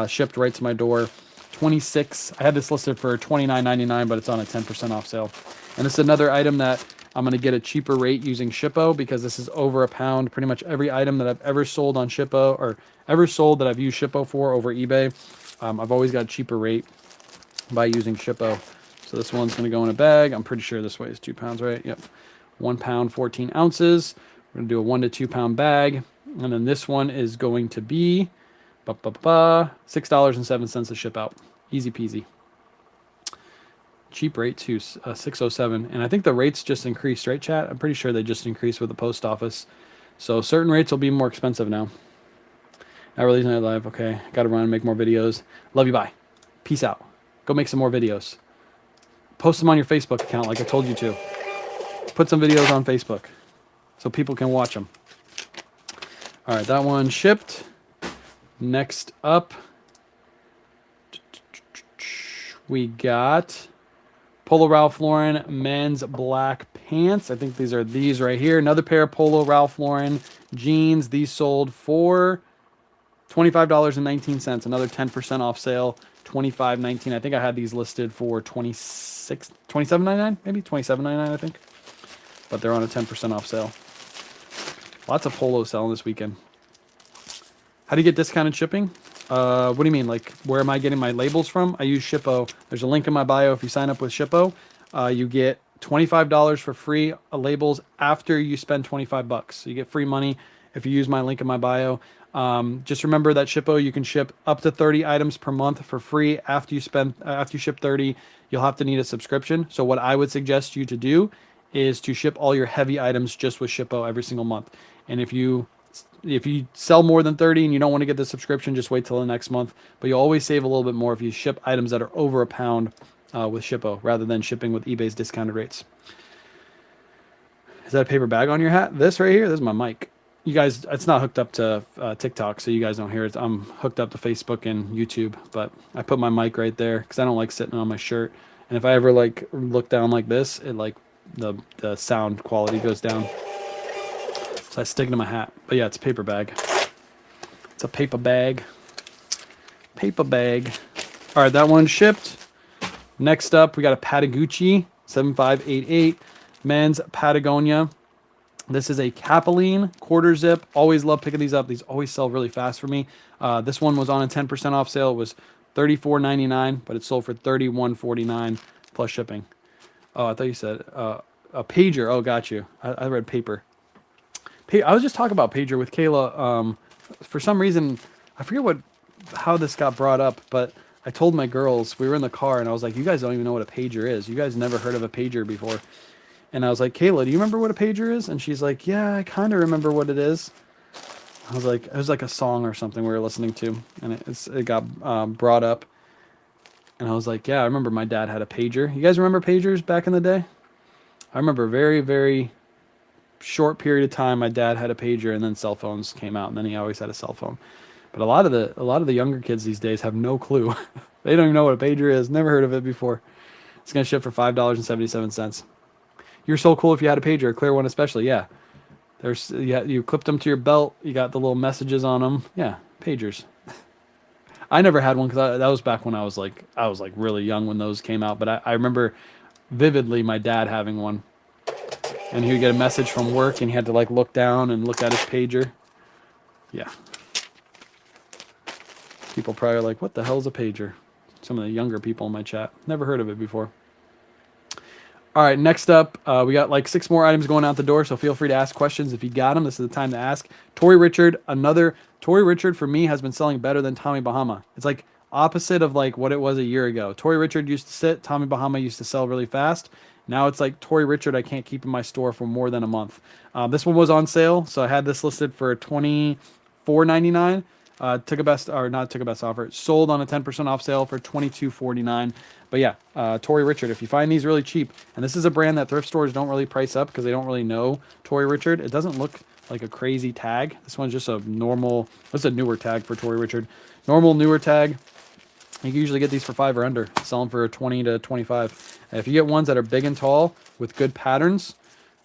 Shipped right to my door. 26. I had this listed for $29.99, but it's on a 10% off sale. And this is another item that I'm going to get a cheaper rate using Shippo because this is over a pound. Pretty much every item that I've ever sold on Shippo or ever sold that I've used Shippo for over eBay, I've always got a cheaper rate by using Shippo. So this one's going to go in a bag. I'm pretty sure this weighs 2 pounds, right? Yep. 1 pound, 14 ounces. We're going to do a 1 to 2 pound bag. And then this one is going to be $6.07 to ship out. Easy peasy. Cheap rate too, 607. And I think the rates just increased, right, chat? I'm pretty sure they just increased with the post office. So certain rates will be more expensive now. Not releasing it live. Okay, got to run and make more videos. Love you, bye. Peace out. Go make some more videos. Post them on your Facebook account like I told you to. Put some videos on Facebook so people can watch them. All right, that one shipped. Next up, we got Polo Ralph Lauren men's black pants. I think these are these right here. Another pair of Polo Ralph Lauren jeans. These sold for $25.19. Another 10% off sale. $25.19. I think I had these listed for $27.99, maybe $27.99, I think. But they're on a 10% off sale. Lots of polo selling this weekend. How do you get discounted shipping? What do you mean? Like, where am I getting my labels from? I use Shippo. There's a link in my bio. If you sign up with Shippo, you get $25 for free labels after you spend $25. So you get free money if you use my link in my bio. Just remember that Shippo, you can ship up to 30 items per month for free. After you ship 30, you'll have to need a subscription. So what I would suggest you to do is to ship all your heavy items just with Shippo every single month. And if you sell more than 30 and you don't want to get the subscription, just wait till the next month. But you'll always save a little bit more if you ship items that are over a pound with Shippo rather than shipping with eBay's discounted rates. Is that a paper bag on your hat? This right here, this is my mic. You guys, it's not hooked up to TikTok, so you guys don't hear it. I'm hooked up to Facebook and YouTube, but I put my mic right there because I don't like sitting on my shirt. And if I ever like look down like this, it like the sound quality goes down. So I stick it in my hat. But yeah, it's a paper bag. It's a paper bag. Paper bag. All right, that one shipped. Next up, we got a Patagucci 7588 men's Patagonia. This is a Capeline quarter zip. Always love picking these up. These always sell really fast for me. This one was on a 10% off sale. It was $34.99, but it sold for $31.49 plus shipping. Oh, I thought you said a pager. Oh, got you. I read paper. I was just talking about pager with Kayla. For some reason, I forget how this got brought up, but I told my girls, we were in the car, and I was like, you guys don't even know what a pager is. You guys never heard of a pager before. And I was like, Kayla, do you remember what a pager is? And she's like, yeah, I kind of remember what it is. I was like, it was like a song or something we were listening to, and it got brought up. And I was like, yeah, I remember my dad had a pager. You guys remember pagers back in the day? I remember very, very short period of time my dad had a pager, and then cell phones came out, and then he always had a cell phone. But a lot of the younger kids these days have no clue. They don't even know what a pager is. Never heard of it before. It's gonna ship for $5.77. You're so cool if you had a pager, a clear one especially. Yeah, you clipped them to your belt. You got the little messages on them. Yeah, pagers. I never had one because that was back when I was like really young when those came out. But I remember vividly my dad having one, and he would get a message from work, and he had to like look down and look at his pager. Yeah. People probably are like, what the hell is a pager? Some of the younger people in my chat. Never heard of it before. All right, next up, we got like 6 more items going out the door, so feel free to ask questions if you got them. This is the time to ask. Tory Richard for me has been selling better than Tommy Bahama. It's like opposite of like what it was a year ago. Tory Richard used to sit, Tommy Bahama used to sell really fast. Now it's like Tory Richard I can't keep in my store for more than a month. This one was on sale, so I had this listed for $24.99. Took a best or not took a best offer. Sold on a 10% off sale for $22.49. But yeah, Tory Richard. If you find these really cheap, and this is a brand that thrift stores don't really price up because they don't really know Tory Richard. It doesn't look like a crazy tag. This one's just a normal. What's a newer tag for Tory Richard? Normal newer tag. You can usually get these for $5 or under. Sell them for 20 to 25. And if you get ones that are big and tall with good patterns,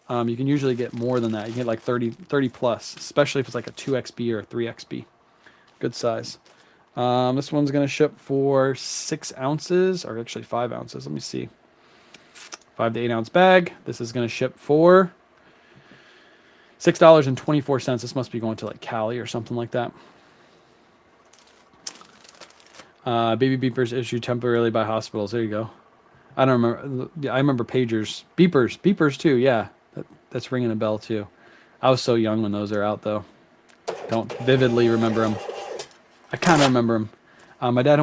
you can usually get more than that. You can get like 30 plus, especially if it's like a 2XB or a 3XB. Good size. This one's going to ship for 6 ounces, or actually 5 ounces. Let me see. 5 to 8 ounce bag. This is going to ship for $6.24. This must be going to like Cali or something like that. Baby beepers issued temporarily by hospitals. There you go. I don't remember. I remember pagers. Beepers too. Yeah, that's ringing a bell too. I was so young when those are out though. Don't vividly remember them. I kind of remember them. My dad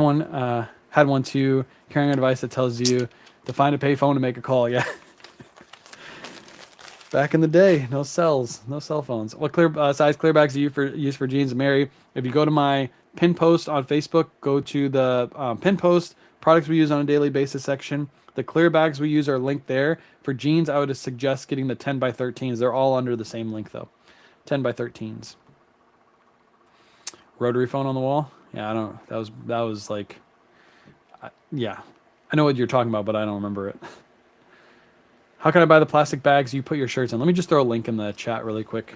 had one too. Carrying a device that tells you to find a payphone to make a call. Yeah. Back in the day, no cell phones. What size clear bags do you use for jeans, Mary? If you go to my pin post on Facebook, go to the pin post products we use on a daily basis section. The clear bags we use are linked there. For jeans, I would suggest getting the 10 by 13s. They're all under the same link though. 10 by 13s. Rotary phone on the wall. Yeah, I don't. That was like. Yeah, I know what you're talking about, but I don't remember it. How can I buy the plastic bags you put your shirts in? Let me just throw a link in the chat really quick.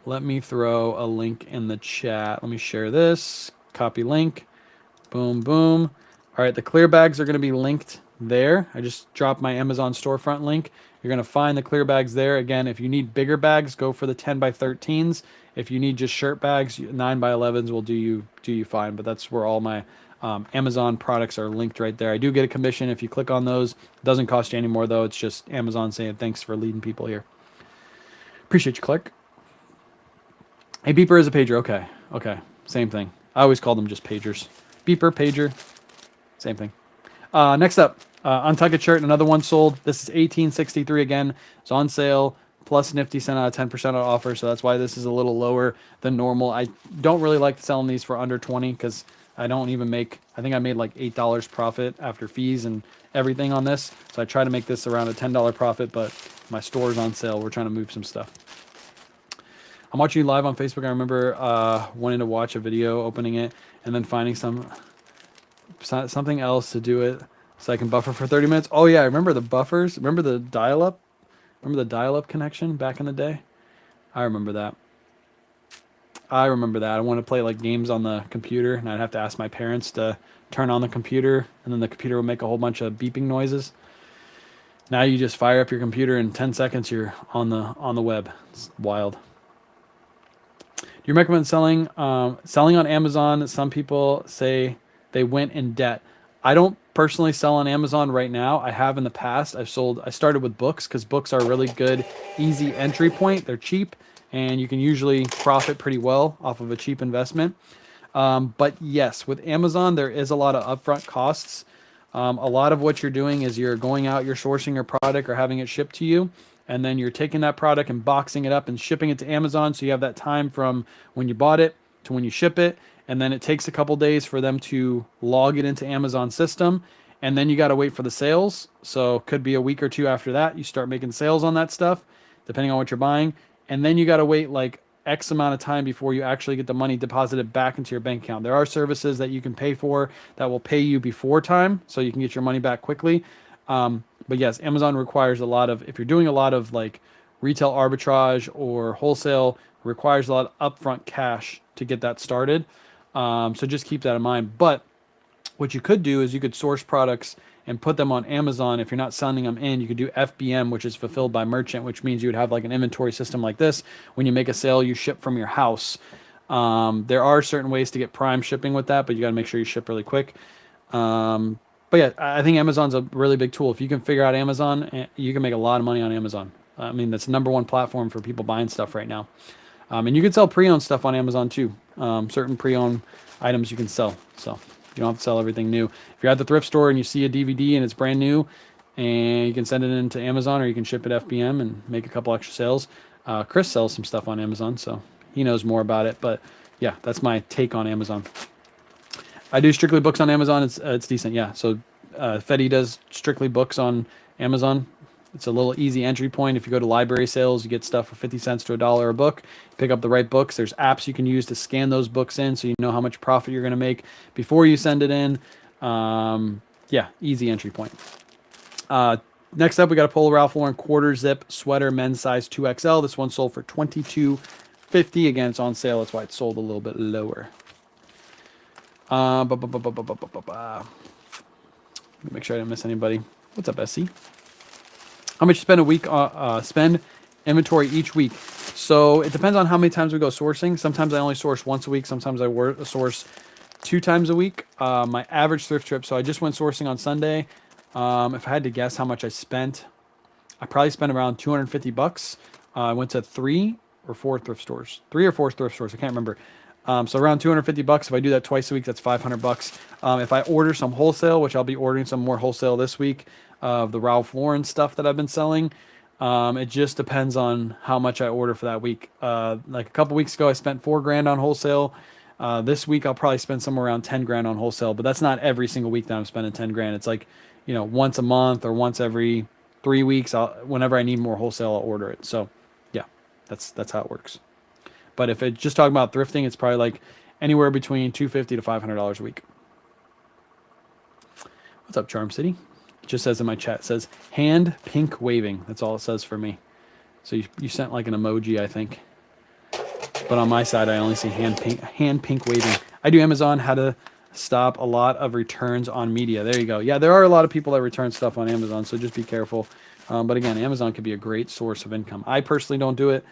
Let me throw a link in the chat. Let me share this. Copy link. Boom, boom. All right, the clear bags are going to be linked there. I just dropped my Amazon storefront link. You're going to find the clear bags there. Again, if you need bigger bags, go for the 10 by 13s. If you need just shirt bags, 9 by 11s will do you fine. But that's where all my Amazon products are linked right there. I do get a commission if you click on those. It doesn't cost you anymore though. It's just Amazon saying thanks for leading people here. Appreciate you, Clark. A beeper is a pager. Okay. Same thing. I always call them just pagers. Beeper, pager, same thing. Next up, Untucked shirt, another one sold. This is $18.63 again. It's on sale. Plus Nifty sent out a 10% offer, so that's why this is a little lower than normal. I don't really like selling these for under 20 because I don't even make, I think I made like $8 profit after fees and everything on this. So I try to make this around a $10 profit, but my store's on sale. We're trying to move some stuff. I'm watching you live on Facebook. I remember wanting to watch a video, opening it, and then finding something else to do it so I can buffer for 30 minutes. Oh yeah, I remember the buffers. Remember the dial-up? Remember the dial-up connection back in the day? I remember that. I wanted to play like games on the computer, and I'd have to ask my parents to turn on the computer, and then the computer would make a whole bunch of beeping noises. Now you just fire up your computer in 10 seconds, you're on the web. It's wild. Do you recommend selling on Amazon? Some people say they went in debt. I don't personally sell on Amazon right now. I have in the past. I started with books because books are a really good, easy entry point. They're cheap, and you can usually profit pretty well off of a cheap investment. But yes, with Amazon, there is a lot of upfront costs. A lot of what you're doing is you're going out, you're sourcing your product or having it shipped to you, and then you're taking that product and boxing it up and shipping it to Amazon. So you have that time from when you bought it to when you ship it. And then it takes a couple days for them to log it into Amazon system. And then you got to wait for the sales. So could be a week or two after that. You start making sales on that stuff, depending on what you're buying. And then you got to wait like X amount of time before you actually get the money deposited back into your bank account. There are services that you can pay for that will pay you before time, so you can get your money back quickly. But yes, Amazon requires a lot of, if you're doing a lot of like retail arbitrage or wholesale, requires a lot of upfront cash to get that started. So just keep that in mind. But what you could do is you could source products and put them on Amazon. If you're not sending them in, you could do FBM, which is fulfilled by merchant, which means you would have like an inventory system like this. When you make a sale, you ship from your house. There are certain ways to get prime shipping with that, but you got to make sure you ship really quick. But yeah, I think Amazon's a really big tool. If you can figure out Amazon, you can make a lot of money on Amazon. I mean, that's the #1 platform for people buying stuff right now. And you can sell pre-owned stuff on Amazon too. Certain pre-owned items you can sell. So you don't have to sell everything new. If you're at the thrift store and you see a DVD and it's brand new, and you can send it into Amazon, or you can ship it FBM and make a couple extra sales. Chris sells some stuff on Amazon, so He knows more about it. But yeah, that's my take on Amazon. I do strictly books on Amazon. It's decent. Yeah. So Fetty does strictly books on Amazon. It's a little easy entry point. If you go to library sales, you get stuff for 50 cents to $1 a book. Pick up the right books. There's apps you can use to scan those books in so you know how much profit you're going to make before you send it in. Yeah, easy entry point. Next up, we got a Polo Ralph Lauren quarter zip sweater, men's size 2XL. This one sold for $22.50. Again, it's on sale. That's why it sold a little bit lower. Make sure I didn't miss anybody. What's up, SC? How much you spend a week? Spend inventory each week. So it depends on how many times we go sourcing. Sometimes I only source once a week. Sometimes I source 2 times a week. My average thrift trip. So I just went sourcing on Sunday. If I had to guess how much I spent, I probably spent around $250. I went to 3 or 4 thrift stores. 3 or 4 thrift stores. I can't remember. So around $250. If I do that twice a week, that's $500. If I order some wholesale, which I'll be ordering some more wholesale this week of the Ralph Lauren stuff that I've been selling, it just depends on how much I order for that week. Like a couple weeks ago, I spent $4,000 on wholesale. This week, I'll probably spend somewhere around $10,000 on wholesale, but that's not every single week that I'm spending $10,000. It's like, once a month or once every 3 weeks. Whenever I need more wholesale, I'll order it. So, yeah, that's how it works. But if it's just talking about thrifting, it's probably like anywhere between $250 to $500 a week. What's up, Charm City? It just says in my chat, it says hand pink waving. That's all it says for me. So you sent like an emoji, I think. But on my side, I only see hand pink waving. I do Amazon, how to stop a lot of returns on media. There you go. Yeah, there are a lot of people that return stuff on Amazon, so just be careful. But again, Amazon could be a great source of income. I personally don't do it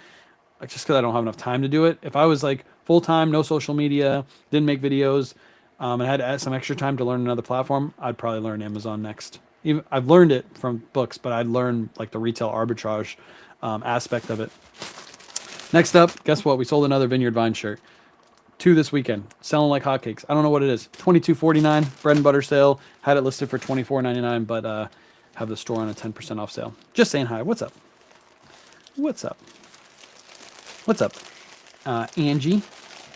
just because I don't have enough time to do it. If I was like full-time, no social media, didn't make videos, and had to add some extra time to learn another platform, I'd probably learn Amazon next. I've learned it from books, but I'd learn like the retail arbitrage aspect of it. Next up, guess what? We sold another Vineyard Vine shirt. 2 this weekend, selling like hotcakes. I don't know what it is. $22.49 bread and butter sale. Had it listed for $24.99, but have the store on a 10% off sale. Just saying hi. What's up? What's up? What's up? Angie.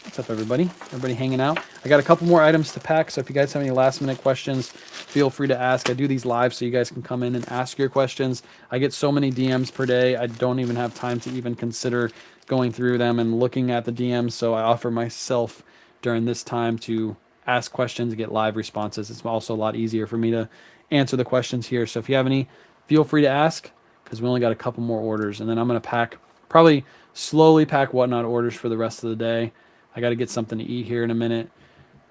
What's up, everybody? Everybody hanging out. I got a couple more items to pack, so if you guys have any last minute questions, feel free to ask. I do these live so you guys can come in and ask your questions. I get so many DMs per day, I don't even have time to even consider going through them and looking at the DMs, so I offer myself during this time to ask questions and get live responses. It's also a lot easier for me to answer the questions here. So if you have any, feel free to ask, because we only got a couple more orders, and then I'm going to probably slowly pack whatnot orders for the rest of the day. I got to get something to eat here in a minute.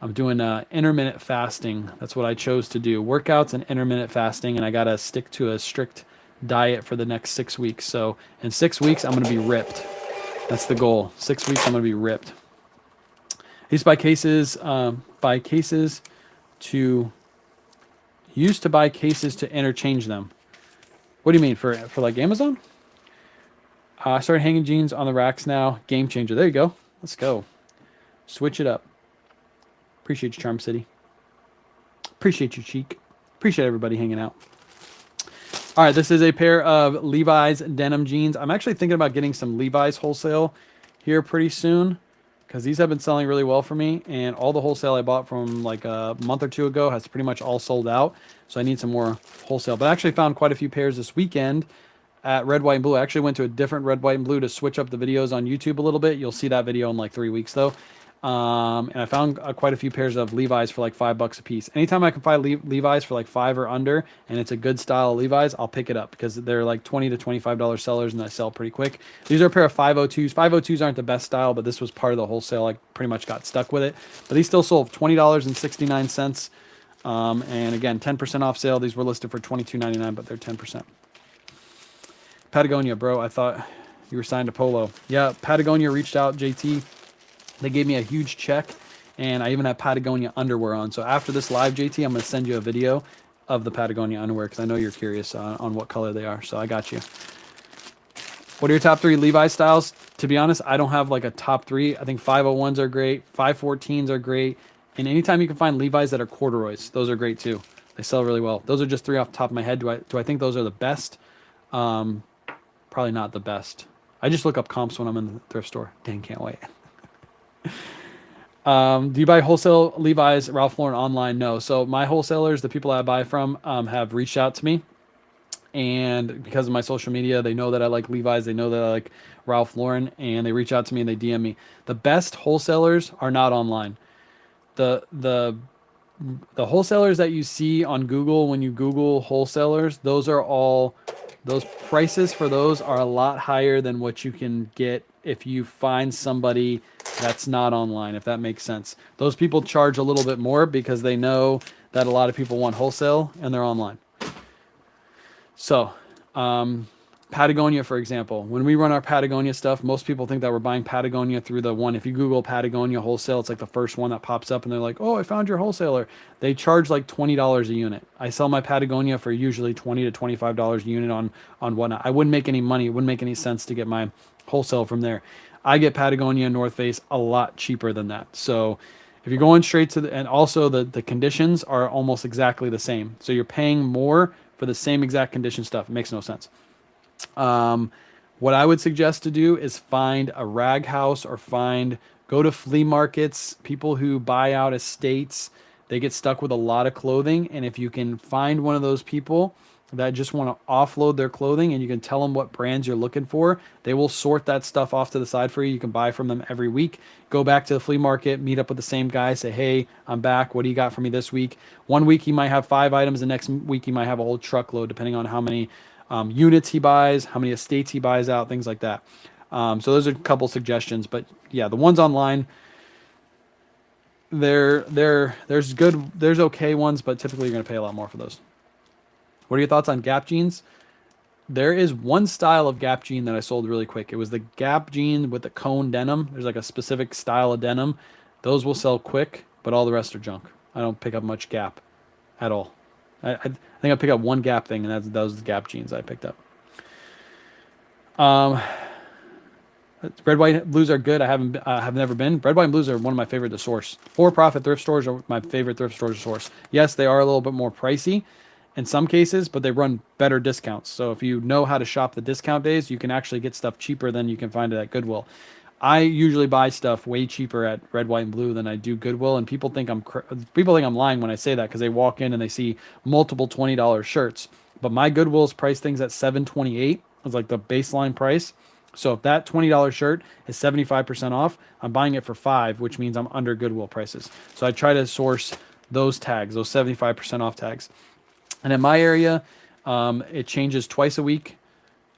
I'm doing intermittent fasting. That's what I chose to do. Workouts and intermittent fasting, and I got to stick to a strict diet for the next 6 weeks. So in 6 weeks, I'm going to be ripped. That's the goal. 6 weeks, I'm going to be ripped. I used to buy cases to interchange them. What do you mean, for like Amazon? I started hanging jeans on the racks now. Game changer. There you go. Let's go. Switch it up. Appreciate you, Charm City. Appreciate you, Cheek. Appreciate everybody hanging out. All right, this is a pair of Levi's denim jeans. I'm actually thinking about getting some Levi's wholesale here pretty soon because these have been selling really well for me, and all the wholesale I bought from like a month or 2 ago has pretty much all sold out, so I need some more wholesale. But I actually found quite a few pairs this weekend at Red, White, and Blue. I actually went to a different Red, White, and Blue to switch up the videos on YouTube a little bit. You'll see that video in like 3 weeks though. And I found quite a few pairs of Levi's for like $5 a piece. Anytime I can find Levi's for like 5 or under, and it's a good style of Levi's, I'll pick it up because they're like $20 to $25 sellers, and I sell pretty quick. These are a pair of 502s. 502s aren't the best style, but this was part of the wholesale. I pretty much got stuck with it. But these still sold $20.69. And again, 10% off sale. These were listed for $22.99, but they're 10%. Patagonia, bro. I thought you were signed to Polo. Yeah, Patagonia reached out, JT. They gave me a huge check, and I even have Patagonia underwear on. So after this live, JT, I'm going to send you a video of the Patagonia underwear because I know you're curious on what color they are. So I got you. What are your top 3 Levi's styles? To be honest, I don't have like a top 3. I think 501s are great. 514s are great. And anytime you can find Levi's that are corduroys, those are great too. They sell really well. Those are just 3 off the top of my head. Do I think those are the best? Probably not the best. I just look up comps when I'm in the thrift store. Dang, can't wait. Do you buy wholesale Levi's, Ralph Lauren online? No. So my wholesalers, the people I buy from, have reached out to me, and because of my social media, they know that I like Levi's, they know that I like Ralph Lauren, and they reach out to me and they DM me. The best wholesalers are not online. The the wholesalers that you see on Google when you Google wholesalers, those prices for those are a lot higher than what you can get if you find somebody that's not online, if that makes sense. Those people charge a little bit more because they know that a lot of people want wholesale and they're online. So, Patagonia, for example, when we run our Patagonia stuff, most people think that we're buying Patagonia through the one. If you Google Patagonia wholesale, it's like the first one that pops up and they're like, oh, I found your wholesaler. They charge like $20 a unit. I sell my Patagonia for usually $20 to $25 a unit on whatnot. I wouldn't make any money. It wouldn't make any sense to get my wholesale from there. I get Patagonia and North Face a lot cheaper than that. So if you're going straight to and also the conditions are almost exactly the same. So you're paying more for the same exact condition stuff. It makes no sense. What I would suggest to do is find a rag house or go to flea markets, people who buy out estates. They get stuck with a lot of clothing. And if you can find one of those people that just want to offload their clothing and you can tell them what brands you're looking for, they will sort that stuff off to the side for you. You can buy from them every week. Go back to the flea market, meet up with the same guy, say, hey, I'm back. What do you got for me this week? One week he might have 5 items. The next week he might have a whole truckload, depending on how many units he buys, how many estates he buys out, things like that. So those are a couple suggestions. But yeah, the ones online, there's okay ones, but typically you're going to pay a lot more for those. What are your thoughts on Gap jeans? There is one style of Gap jean that I sold really quick. It was the Gap jean with the cone denim. There's like a specific style of denim. Those will sell quick, but all the rest are junk. I don't pick up much Gap at all. I think I picked up one Gap thing, and that was the Gap jeans I picked up. Red, white, and blues are good. I have never been. Red, white, and blues are one of my favorite to source. For-profit thrift stores are my favorite thrift stores to source. Yes, they are a little bit more pricey in some cases, but they run better discounts. So if you know how to shop the discount days, you can actually get stuff cheaper than you can find it at Goodwill. I usually buy stuff way cheaper at Red, White, and Blue than I do Goodwill, and people think I'm lying when I say that because they walk in and they see multiple $20 shirts. But my Goodwill's price things at $7.28. It's like the baseline price. So if that $20 shirt is 75% off, I'm buying it for $5, which means I'm under Goodwill prices. So I try to source those tags, those 75% off tags. And in my area, it changes twice a week.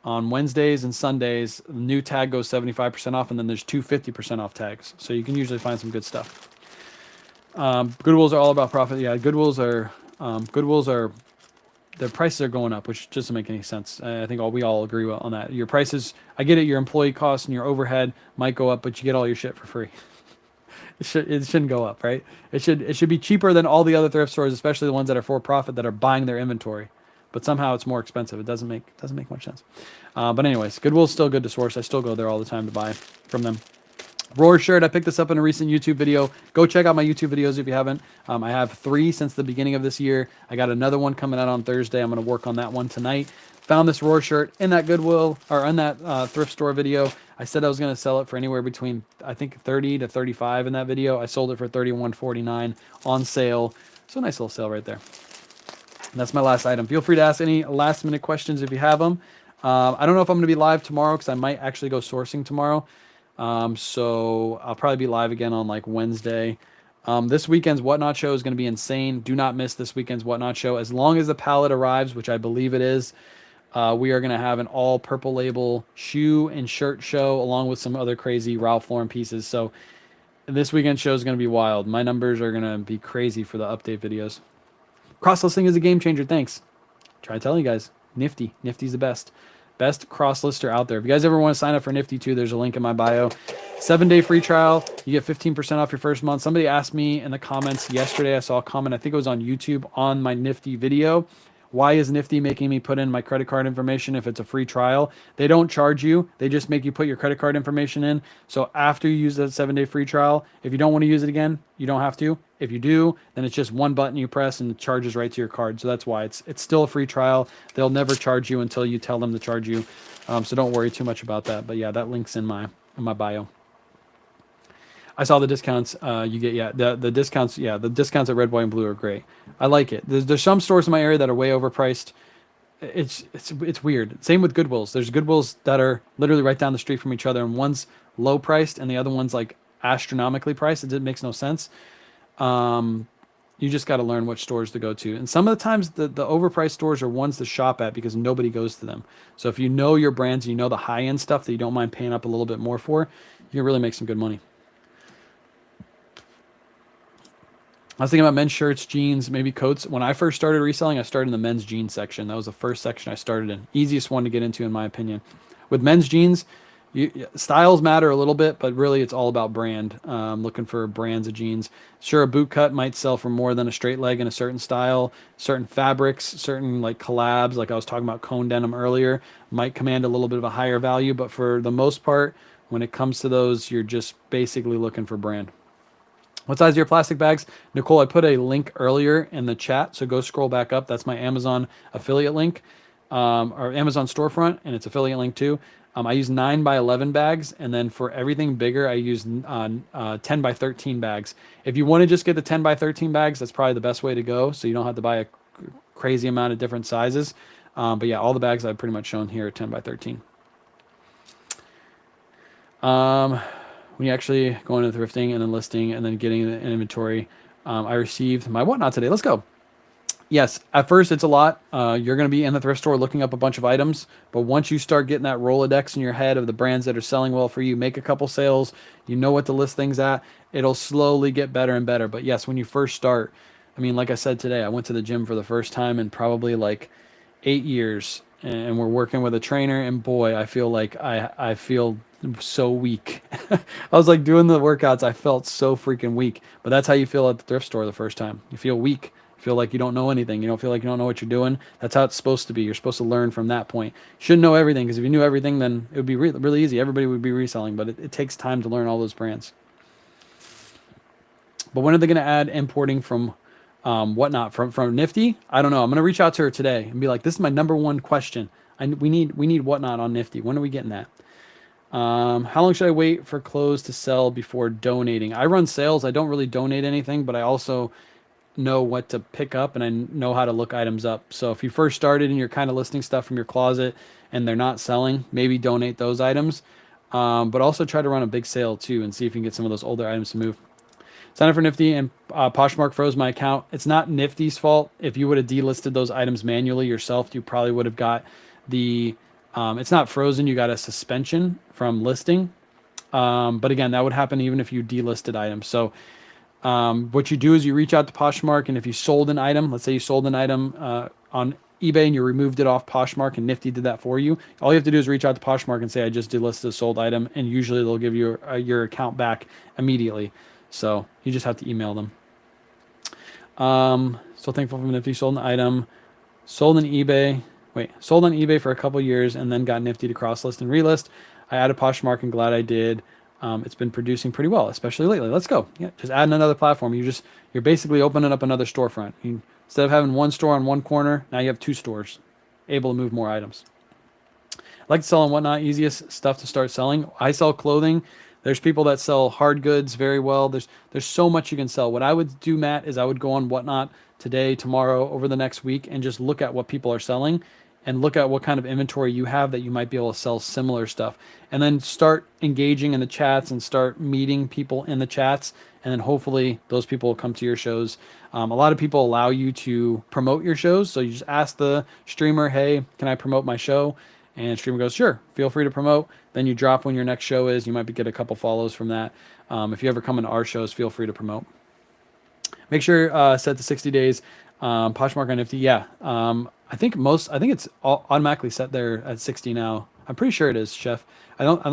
On Wednesdays and Sundays, the new tag goes 75% off, and then there's 2 50% off tags. So you can usually find some good stuff. Goodwills are all about profit. Yeah, Goodwills are, their prices are going up, which doesn't make any sense. I think we all agree on that. Your prices, I get it, your employee costs and your overhead might go up, but you get all your shit for free. It shouldn't go up, right? It should be cheaper than all the other thrift stores, especially the ones that are for profit that are buying their inventory. But somehow it's more expensive. It doesn't make much sense. But anyways, Goodwill's still good to source. I still go there all the time to buy from them. Roar shirt, I picked this up in a recent YouTube video. Go check out my YouTube videos if you haven't. I have 3 since the beginning of this year. I got another one coming out on Thursday. I'm going to work on that one tonight. Found this Roar shirt in that Goodwill or in that thrift store video. I said I was going to sell it for anywhere between, I think, 30 to 35 in that video. I sold it for $31.49 on sale. So a nice little sale right there. And that's my last item. Feel free to ask any last minute questions if you have them. I don't know if I'm going to be live tomorrow because I might actually go sourcing tomorrow. So I'll probably be live again on like Wednesday. This weekend's Whatnot show is going to be insane. Do not miss this weekend's Whatnot show. As long as the pallet arrives, which I believe it is, we are going to have an all purple label shoe and shirt show along with some other crazy Ralph Lauren pieces. So this weekend show is going to be wild. My numbers are going to be crazy for the update videos. Crosslisting is a game changer. Thanks. Try to tell you guys. Nifty. Nifty's the best. Best cross lister out there. If you guys ever want to sign up for Nifty too, there's a link in my bio. 7-day free trial. You get 15% off your first month. Somebody asked me in the comments yesterday, I saw a comment, I think it was on YouTube, on my Nifty video. Why is Nifty making me put in my credit card information if it's a free trial? They don't charge you. They just make you put your credit card information in. So after you use that 7-day free trial, if you don't want to use it again, you don't have to. If you do, then it's just one button you press and it charges right to your card. So that's why it's still a free trial. They'll never charge you until you tell them to charge you. So don't worry too much about that. But yeah, that link's in my bio. I saw the discounts you get. Yeah, the discounts. Yeah, the discounts at Red, White, and Blue are great. I like it. There's some stores in my area that are way overpriced. It's weird. Same with Goodwills. There's Goodwills that are literally right down the street from each other, and one's low priced and the other one's like astronomically priced. It makes no sense. You just got to learn which stores to go to. And some of the times the overpriced stores are ones to shop at because nobody goes to them. So if you know your brands, you know the high end stuff that you don't mind paying up a little bit more for, you can really make some good money. I was thinking about men's shirts, jeans, maybe coats. When I first started reselling, I started in the men's jeans section. That was the first section I started in. Easiest one to get into, in my opinion. With men's jeans, styles matter a little bit, but really it's all about brand. Looking for brands of jeans. Sure, a boot cut might sell for more than a straight leg in a certain style. Certain fabrics, certain like collabs, like I was talking about cone denim earlier, might command a little bit of a higher value. But for the most part, when it comes to those, you're just basically looking for brand. What size are your plastic bags? Nicole, I put a link earlier in the chat, so go scroll back up. That's my Amazon affiliate link, or Amazon storefront, and it's affiliate link too. I use 9 by 11 bags, and then for everything bigger, I use 10 by 13 bags. If you want to just get the 10 by 13 bags, that's probably the best way to go, so you don't have to buy a crazy amount of different sizes. But yeah, all the bags I've pretty much shown here are 10 by 13. When you actually go into thrifting and then listing and then getting an inventory, I received my whatnot today. Let's go. Yes, at first it's a lot. You're going to be in the thrift store looking up a bunch of items, but once you start getting that Rolodex in your head of the brands that are selling well for you, make a couple sales, you know what to list things at, it'll slowly get better and better. But yes, when you first start, I mean, like I said today, I went to the gym for the first time in probably like 8 years, and we're working with a trainer, and boy, I feel like I feel so weak. I was like doing the workouts, I felt so freaking weak. But that's how you feel at the thrift store the first time. You feel weak. You feel like you don't know anything. You don't feel like you don't know what you're doing. That's how it's supposed to be. You're supposed to learn from that point. You shouldn't know everything, because if you knew everything, then it would be really easy. Everybody would be reselling, but it takes time to learn all those brands. But when are they going to add importing from whatnot from Nifty? I don't know. I'm going to reach out to her today and be like, this is my number one question. We need whatnot on Nifty. When are we getting that? How long should I wait for clothes to sell before donating? I run sales. I don't really donate anything, but I also know what to pick up and I know how to look items up. So if you first started and you're kind of listing stuff from your closet and they're not selling, maybe donate those items. But also try to run a big sale too and see if you can get some of those older items to move. Sign up for Nifty, and Poshmark froze my account. It's not Nifty's fault. If you would have delisted those items manually yourself, you probably would have got the... it's not frozen. You got a suspension from listing. But again, that would happen even if you delisted items. So what you do is you reach out to Poshmark, and if you sold an item, let's say you sold an item on eBay and you removed it off Poshmark and Nifty did that for you, all you have to do is reach out to Poshmark and say, I just delisted a sold item, and usually they'll give you your account back immediately. So you just have to email them. So thankful for Nifty. Sold an item. Sold on eBay for a couple years and then got Nifty to cross-list and relist. I added Poshmark and glad I did. It's been producing pretty well, especially lately. Let's go. Yeah, just adding another platform. You're basically opening up another storefront. Instead of having one store on one corner, now you have 2 stores, able to move more items. I like to sell on whatnot. Easiest stuff to start selling. I sell clothing. There's people that sell hard goods very well. There's so much you can sell. What I would do, Matt, is I would go on whatnot today, tomorrow, over the next week, and just look at what people are selling and look at what kind of inventory you have that you might be able to sell similar stuff. And then start engaging in the chats and start meeting people in the chats. And then hopefully those people will come to your shows. A lot of people allow you to promote your shows. So you just ask the streamer, hey, can I promote my show? And streamer goes, sure, feel free to promote. Then you drop when your next show is. You might get a couple follows from that. If you ever come into our shows, feel free to promote. Make sure set to 60 days. Poshmark on Nifty, yeah. I think it's automatically set there at 60 now. I'm pretty sure it is, Chef. I don't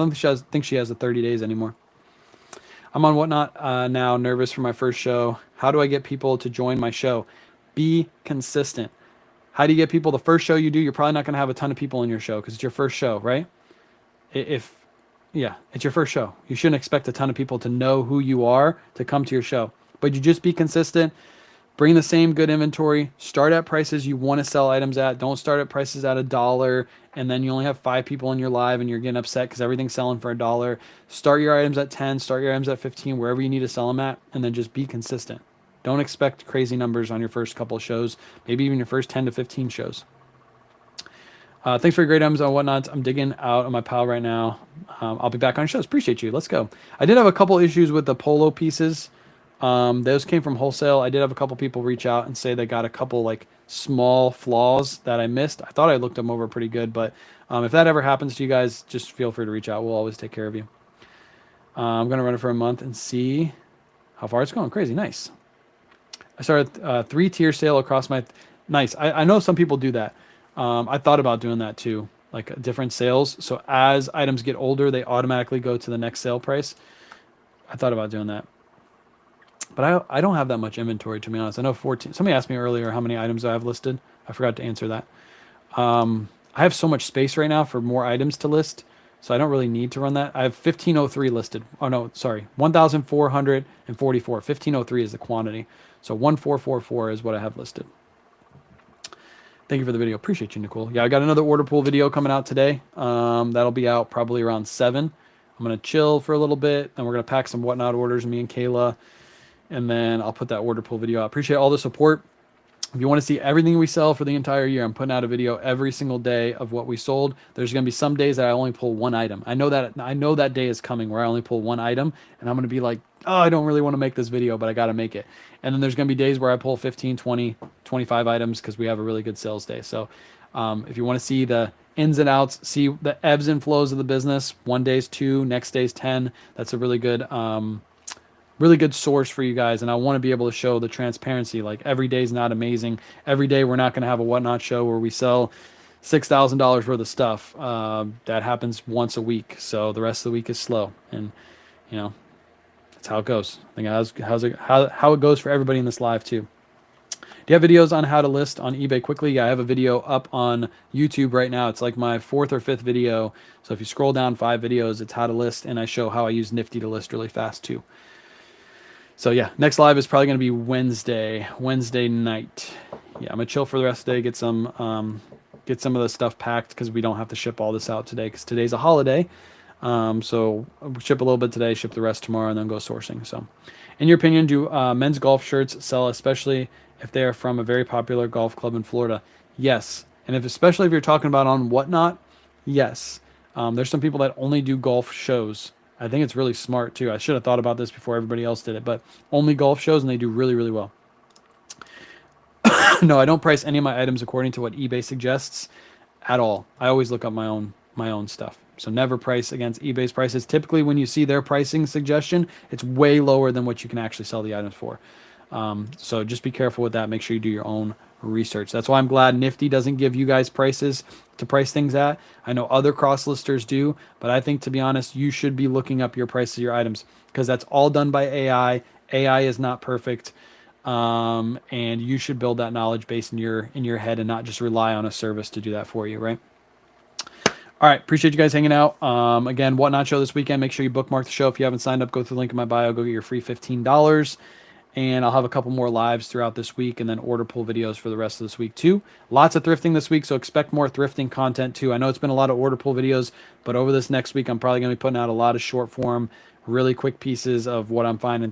think she has the 30 days anymore. I'm on whatnot now. Nervous for my first show. How do I get people to join my show? Be consistent. How do you get people? The first show you do, you're probably not going to have a ton of people in your show because it's your first show, right? Yeah, it's your first show. You shouldn't expect a ton of people to know who you are to come to your show. But you just be consistent. Bring the same good inventory. Start at prices you want to sell items at. Don't start at prices at $1 and then you only have 5 people in your live and you're getting upset because everything's selling for $1. Start your items at 10, start your items at 15, wherever you need to sell them at, and then just be consistent. Don't expect crazy numbers on your first couple of shows, maybe even your first 10 to 15 shows. Thanks for your great items on whatnot. I'm digging out of my pile right now. I'll be back on shows. Appreciate you. Let's go. I did have a couple issues with the polo pieces. Those came from Wholesale. I did have a couple people reach out and say they got a couple like small flaws that I missed. I thought I looked them over pretty good, but if that ever happens to you guys, just feel free to reach out. We'll always take care of you. I'm going to run it for a month and see how far it's going. Crazy. Nice. I started a 3-tier sale across my... Nice. I know some people do that. I thought about doing that too, like different sales. So as items get older, they automatically go to the next sale price. I thought about doing that. But I don't have that much inventory, to be honest. I know 14. Somebody asked me earlier how many items I have listed. I forgot to answer that. I have so much space right now for more items to list, so I don't really need to run that. I have 1503 listed. Oh, no, sorry. 1,444. 1503 is the quantity. So 1444 is what I have listed. Thank you for the video. Appreciate you, Nicole. Yeah, I got another order pool video coming out today. That'll be out probably around 7. I'm going to chill for a little bit, and we're going to pack some whatnot orders, me and Kayla. And then I'll put that order pool video out. Appreciate all the support. If you want to see everything we sell for the entire year, I'm putting out a video every single day of what we sold. There's going to be some days that I only pull one item. I know that day is coming where I only pull one item, and I'm going to be like, oh, I don't really want to make this video, but I got to make it. And then there's going to be days where I pull 15, 20, 25 items because we have a really good sales day. So if you want to see the ins and outs, see the ebbs and flows of the business, one day's 2, next day's 10. That's a really good source for you guys. And I want to be able to show the transparency. Like every day is not amazing. Every day we're not going to have a whatnot show where we sell $6,000 worth of stuff. That happens once a week. So the rest of the week is slow. And, you know, that's how it goes. I think how it goes for everybody in this live too. Do you have videos on how to list on eBay quickly? Yeah, I have a video up on YouTube right now. It's like my 4th or 5th video. So if you scroll down 5 videos, it's how to list. And I show how I use Nifty to list really fast too. So yeah, next live is probably going to be Wednesday night. Yeah, I'm going to chill for the rest of the day, get some of the stuff packed because we don't have to ship all this out today because today's a holiday. So I'll ship a little bit today, ship the rest tomorrow, and then go sourcing. So in your opinion, do men's golf shirts sell, especially if they are from a very popular golf club in Florida? Yes. And especially if you're talking about on Whatnot, yes. There's some people that only do golf shows. I think it's really smart too. I should have thought about this before everybody else did it, but only golf shows, and they do really, really well. No, I don't price any of my items according to what eBay suggests at all. I always look up my own stuff. So never price against eBay's prices. Typically, when you see their pricing suggestion, it's way lower than what you can actually sell the items for. So just be careful with that. Make sure you do your own research. That's why I'm glad Nifty doesn't give you guys prices to price things at. I know other cross listers do, but I think, to be honest, you should be looking up your prices of your items because that's all done by AI. AI is not perfect. And you should build that knowledge base in your head and not just rely on a service to do that for you, right? All right, appreciate you guys hanging out. Again, Whatnot show this weekend. Make sure you bookmark the show. If you haven't signed up, go through the link in my bio. Go get your free $15. And I'll have a couple more lives throughout this week and then order pull videos for the rest of this week too. Lots of thrifting this week, so expect more thrifting content too. I know it's been a lot of order pull videos, but over this next week, I'm probably going to be putting out a lot of short form, really quick pieces of what I'm finding